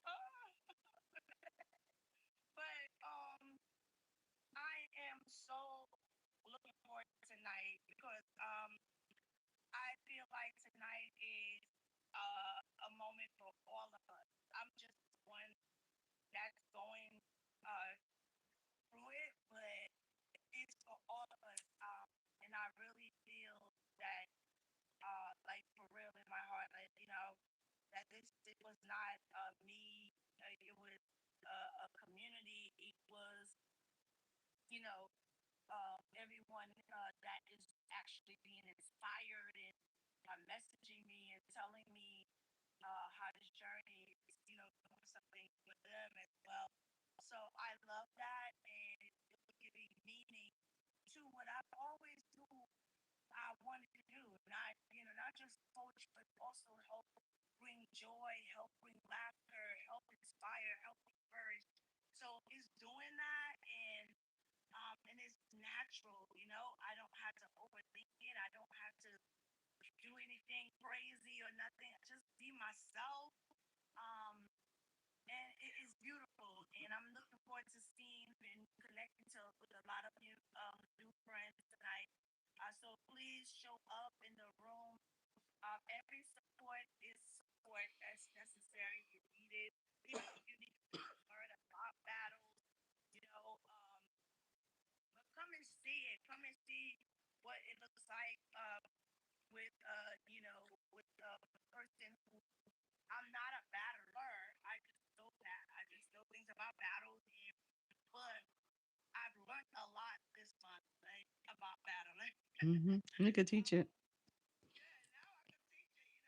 Uh, but I am so looking forward to tonight because I feel like tonight is a moment for all of us. I'm just one that's going uh, through it, but it's for all of us. And I really feel that, like for real in my heart, like that this it was not me. It was a community. It was you know everyone that is actually being inspired and messaging me and telling me how this journey is, doing something for them as well. So I love that, and it's giving meaning to what I've always do. I wanted to do, not just coach, but also help bring joy, help bring laughter, help inspire, help encourage. So it's doing that, and it's natural. I don't have to overthink it. I don't have to do anything crazy or nothing. Just be myself. Um, and it is beautiful. And I'm looking forward to seeing and connecting with a lot of new friends tonight. So please show up in the room. Every support is support that's necessary. You need it, even if you need to learn about battles. You know, um, but come and see it. Come and see what it looks like with with a person who I'm not a battler. I just know that. I just know things about battles, but I've learned a lot this month, like, about battling. You could teach it. Yeah, now I can teach it.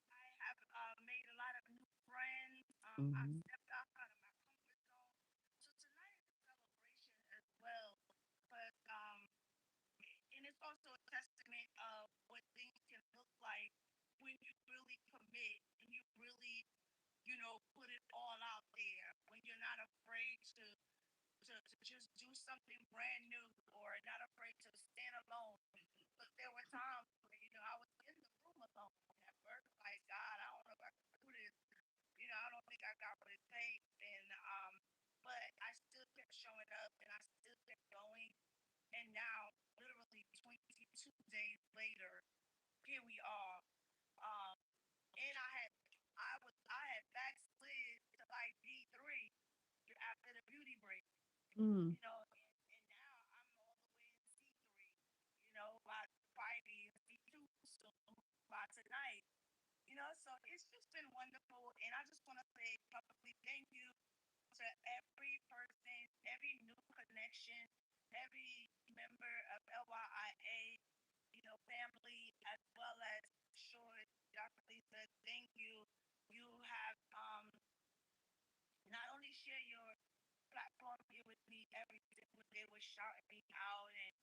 I have made a lot of new friends. I've Hmm. stepped outside of my comfort zone. So tonight is a celebration as well, but and it's also a testament of what things can look like when you really commit and you really, put it all out there. When you're not afraid to just do something brand new or not afraid to stand alone. But there were times where, I was in the room alone at first, like, God, I don't know if I can do this. I don't think I got what it takes. But I still kept showing up and I still kept going. And now, literally 22 days later, here we are. Um, and I had backslid to like D3 after the beauty break, Mm. and now I'm all the way in C3, by Friday and C2 soon by tonight. So it's just been wonderful. And I just want to say publicly thank you to every person, every new connection, every member of LYIA, family, as well as sure Dr. Lisa, thank you. You have not only share your platform here with me every single day with shouting me out and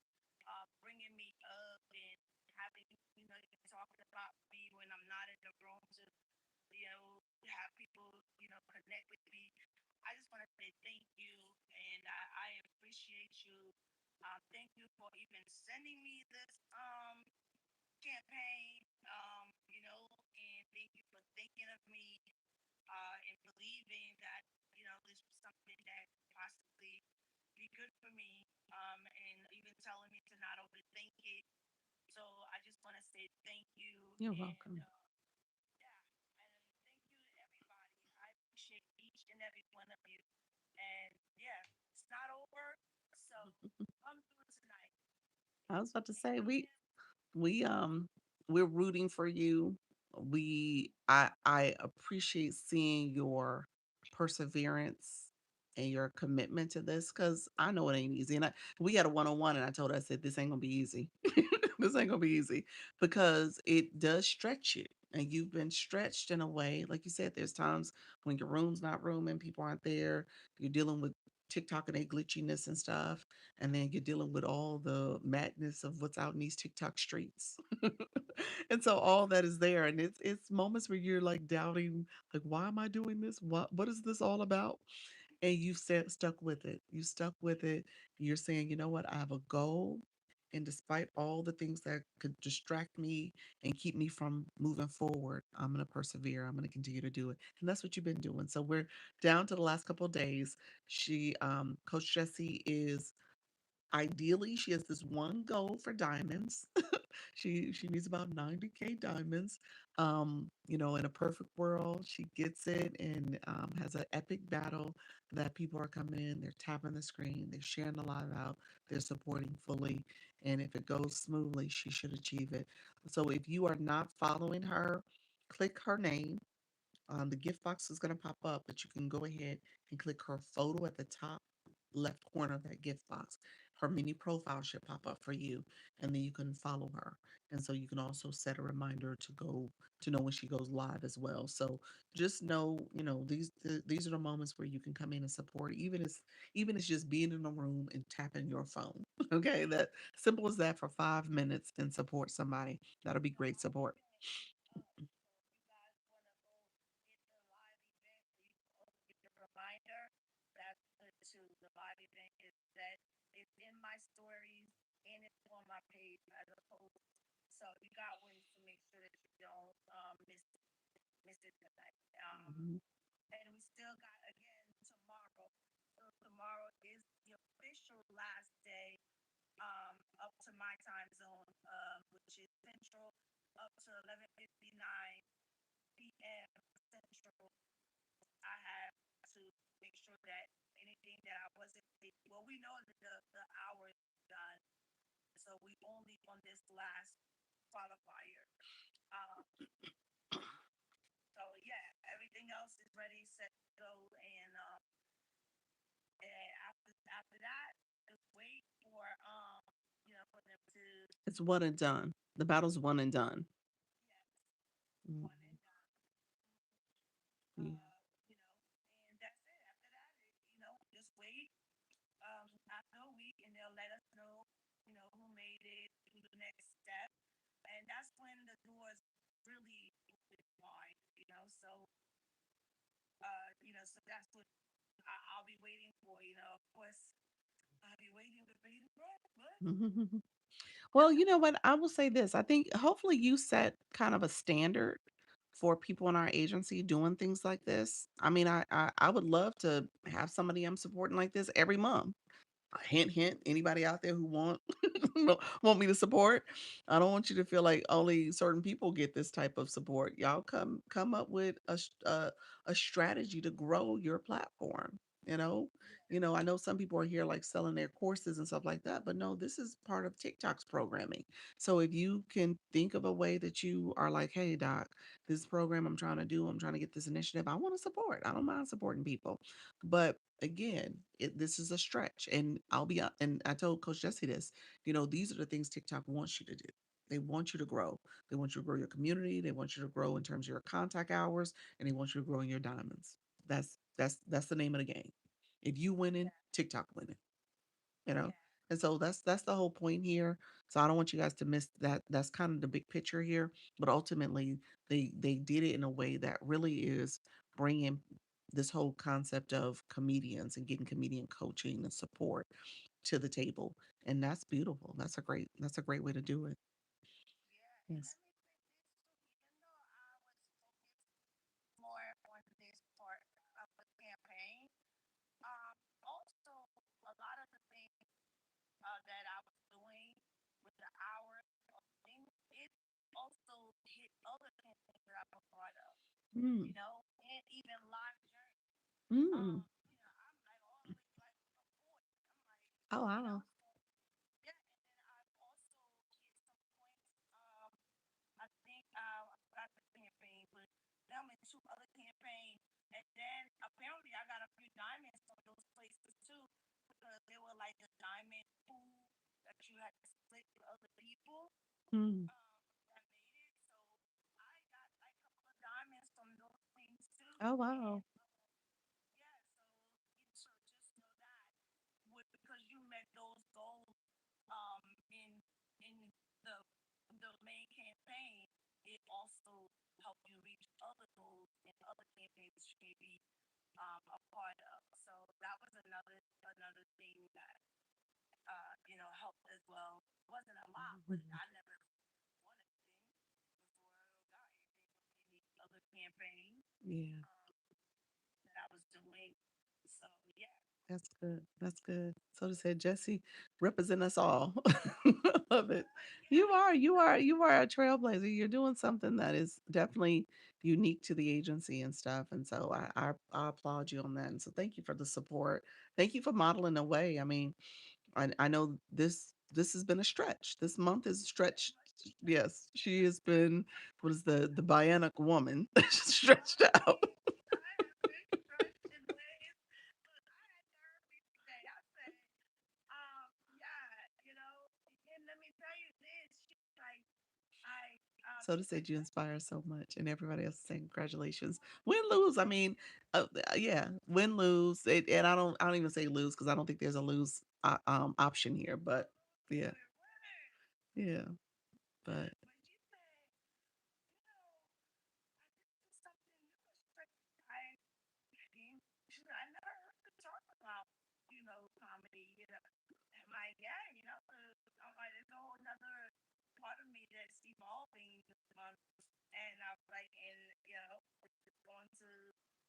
bringing me up and having, even talking about me when I'm not in the room to, have people, connect with me. I just want to say thank you and I appreciate you. Thank you for even sending me this campaign, and thank you for thinking of me and believing that, this was something that could possibly be good for me, and even telling me to not overthink it. So I just want to say thank you, You're and welcome. yeah, and thank you to everybody. I appreciate each and every one of you. And yeah, it's not over. So come through tonight. I was about to Thank say you again. we we're rooting for you. I appreciate seeing your perseverance and your commitment to this because I know it ain't easy. And we had a one-on-one and I told her, I said, this ain't gonna be easy. This ain't gonna be easy because it does stretch you. and you've been stretched in a way. Like you said, there's times when your room's not rooming, people aren't there, you're dealing with TikTok and their glitchiness and stuff, and then you're dealing with all the madness of what's out in these TikTok streets. And so all that is there, and it's moments where you're like doubting, like, why am I doing this? What is this all about? And you said stuck with it. You stuck with it. You're saying, you know what, I have a goal. And despite all the things that could distract me and keep me from moving forward, I'm going to persevere. I'm going to continue to do it. And that's what you've been doing. So we're down to the last couple of days. Coach Jessie is ideally, she has this one goal for diamonds. She needs about 90K diamonds. In a perfect world, she gets it and has an epic battle that people are coming in, they're tapping the screen, they're sharing the live out, they're supporting fully. And if it goes smoothly, she should achieve it. So if you are not following her, click her name. The gift box is going to pop up, but you can go ahead and click her photo at the top left corner of that gift box. Her mini profile should pop up for you, and then you can follow her. And so you can also set a reminder to know when she goes live as well. So just know, these are the moments where you can come in and support, even as just being in a room and tapping your phone. Okay, that simple as that for 5 minutes and support somebody. That'll be great support. So if you guys want to go hit the live event, so you can also get the reminder. That's good too. The live event is set. It's in my stories and it's on my page as a post. So you got ways to make sure that you don't miss it tonight. Mhm. And we still got again tomorrow. So tomorrow is the official last day up to my time zone, which is Central, up to 11:59 p.m. Central. I have to make sure that anything that I wasn't able, well, we know that the hour is done, so we only on this last qualifier. Um, so yeah, everything else is ready, set to go, and after that, just wait for for them to It's one and done. The battle's one and done. yes, Mhm. one and done. Yeah. And that's it. After that, just wait after a week, and they'll let us know, who made it to the next step, and that's when the doors really open wide. So that's what I'll be waiting for. Of course, I'll be waiting with bated breath, but Well, you know what? I will say this. I think hopefully you set kind of a standard for people in our agency doing things like this. I mean, I would love to have somebody I'm supporting like this every month. Hint, hint. Anybody out there who want me to support? I don't want you to feel like only certain people get this type of support. Y'all come up with a strategy to grow your platform. You know, I know some people are here like selling their courses and stuff like that, but no, this is part of TikTok's programming. So if you can think of a way that you are like, hey, doc, this program I'm trying to do, I'm trying to get this initiative. I want to support. I don't mind supporting people, but again, this is a stretch, and and I told Coach Jesse this. These are the things TikTok wants you to do. They want you to grow. They want you to grow your community. They want you to grow in terms of your contact hours, and they want you to grow in your diamonds. That's the name of the game. If you winning, yeah, TikTok winning. You know, yeah, and so that's the whole point here. So I don't want you guys to miss that. That's kind of the big picture here. But ultimately, they did it in a way that really is bringing this whole concept of comedians and getting comedian coaching and support to the table, and that's beautiful. That's a great way to do it. yeah. And Yes. let me say this too. Even though I was focused more on this part of the campaign, also a lot of the things that I was doing with the hours of things, it also hit other campaigns that I'm a part of, Mm. and even live journey. Mm. I'm like all the way like up 40. I'm like, Oh wow. so yeah, and then I've also hit some points. I think I forgot the campaign, but now I'm in two other campaigns. And then apparently I got a few diamonds from those places too, because they were like a diamond pool that you had to split with other people Mm. that made it. So I Oh, And wow. yeah, so just know that because you met those goals in the main campaign, it also helped you reach other goals and other campaigns that you may be a part of. So that was another thing that helped as well. It wasn't a lot, but I never won anything before or got anything from any other campaign Yeah. um, that I was doing. So yeah, That's good. That's good. So to say, Jesse, represent us all. Love it. You yeah, are, you are, you are a trailblazer. You're doing something that is definitely unique to the agency and stuff. And so I applaud you on that. And so thank you for the support. Thank you for modeling the way. I mean, I know this has been a stretch. This month is very stretched. much a stretch. Yes, she has been what is the bionic woman stretched out. I have been stretched in ways. Look, I had therapy today. I said, yeah, and let me tell you this. She was like, So to she's say like, you Jesse, inspire so much, and everybody else saying congratulations. Win lose, I mean, yeah, win lose, and I don't even say lose because I don't think there's a lose option here. But yeah, win, win. yeah, but But she said, you know, this is something new. She's like, she's like, I never heard her talk about, comedy. I'm like, yeah, I'm like, there's a whole nother part of me that's evolving this month. And I was like, it's going to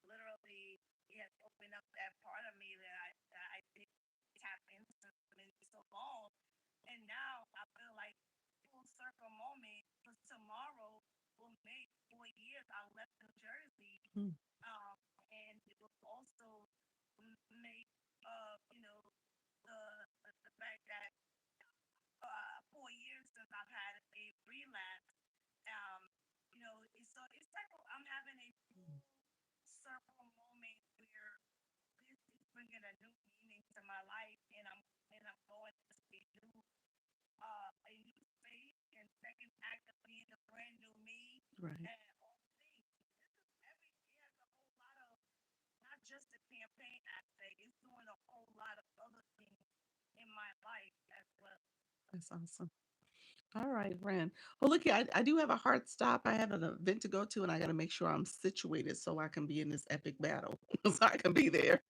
literally, yes, open up that part of me that I didn't tap into in so long. And now I feel like full circle moment because tomorrow will make 4 years I left New Jersey. mm, Um, and it will also make, the fact that 4 years since I've had a relapse. Um, it's like I'm having a full circle moment where this is bringing a new meaning to my life, and I'm going to a new space and second act of being a brand new me right. and all the things. This is it has a whole lot of not just the campaign aspect, it's doing a whole lot of other things in my life as well. That's awesome. All right, friend. Well, look, I do have a hard stop. I have an event to go to, and I got to make sure I'm situated so I can be in this epic battle, so I can be there.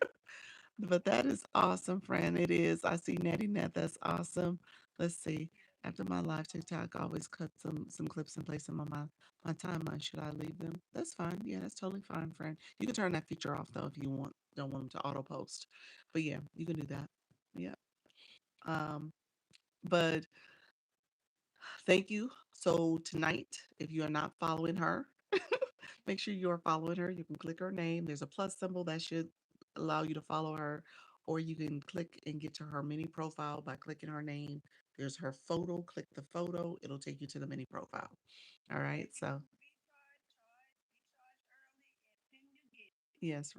But that is awesome, friend. It is. I see Natty Net. That's awesome. Let's see. After my live TikTok, I always cut some clips and place them on my timeline. Should I leave them? That's fine. Yeah, that's totally fine, friend. You can turn that feature off though if you don't want them to auto post. But yeah, you can do that. Yeah. Um, but thank you. So tonight, if you are not following her, make sure you are following her. You can click her name. There's a plus symbol that should allow you to follow her, or you can click and get to her mini profile by clicking her name. There's her photo. Click the photo. It'll take you to the mini profile. All right. If you So recharge early, and then you get it. yes,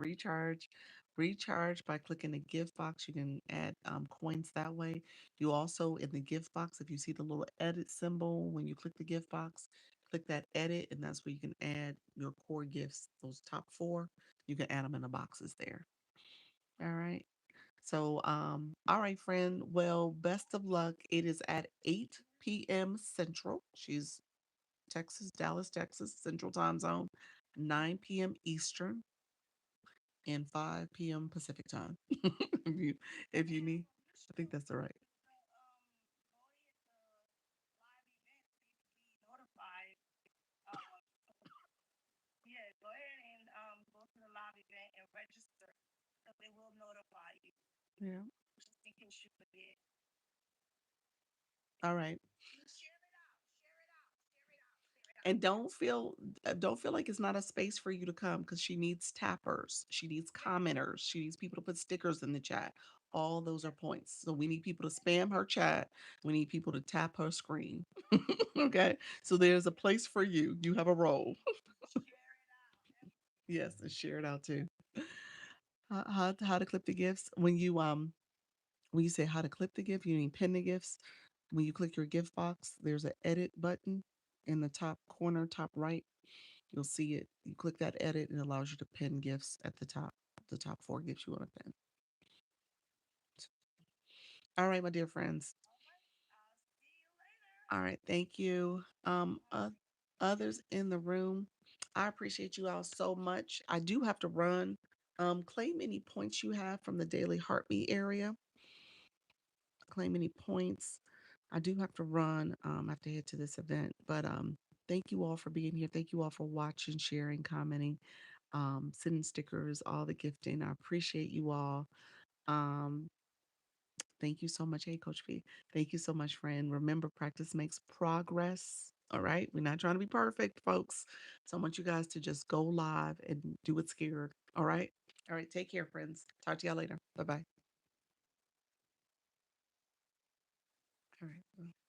recharge by clicking the gift box. You can add coins that way. You also in the gift box, if you see the little edit symbol when you click the gift box, click that edit, and that's where you can add your core gifts. Those top four, you can add them in the boxes there. All right. So, all right, friend. Well, best of luck. It is at 8 p.m. Central. She's Texas, Dallas, Texas, Central Time Zone, 9 p.m. Eastern and 5 p.m. Pacific time. if you if you And need, you I think should that's all right. go ahead to live event so you can be notified. So yeah, go ahead and go to the live event and register because they will notify you Yeah. just in case you forget. All right. And share it out, share it out, share it out, share it out. And don't feel like it's not a space for you to come because she needs tappers, she needs Yeah, commenters, she needs people to put stickers in the chat. All those are yeah, points. So we need people to spam her chat. We need people to tap her screen. Okay. So there's a place for you. You have a role. share it out. Yes, and share it out too. How to clip the gifts when you say how to clip the gift, you mean pin the gifts. When you click your gift box, there's an edit button in the top corner, top right. You'll see it. You click that edit and it allows you to pin gifts at the top. The top four gifts you want to pin. All right, my dear friends. All right. I'll see you later. All right, thank you. All right. Others in the room, I appreciate you all so much. I do have to run. Claim any points you have from the daily heartbeat area. Claim any points. I do have to run. I have to head to this event, but thank you all for being here. Thank you all for watching, sharing, commenting, sending stickers, all the gifting. I appreciate you all. Um, Thank you so much. Hey, Coach P. Thank you so much, friend. Remember, practice makes progress. All right. We're not trying to be perfect, folks. So I want you guys to just go live and do it scared. All right. All right. Take care, friends. Talk to y'all later. Bye bye. All right.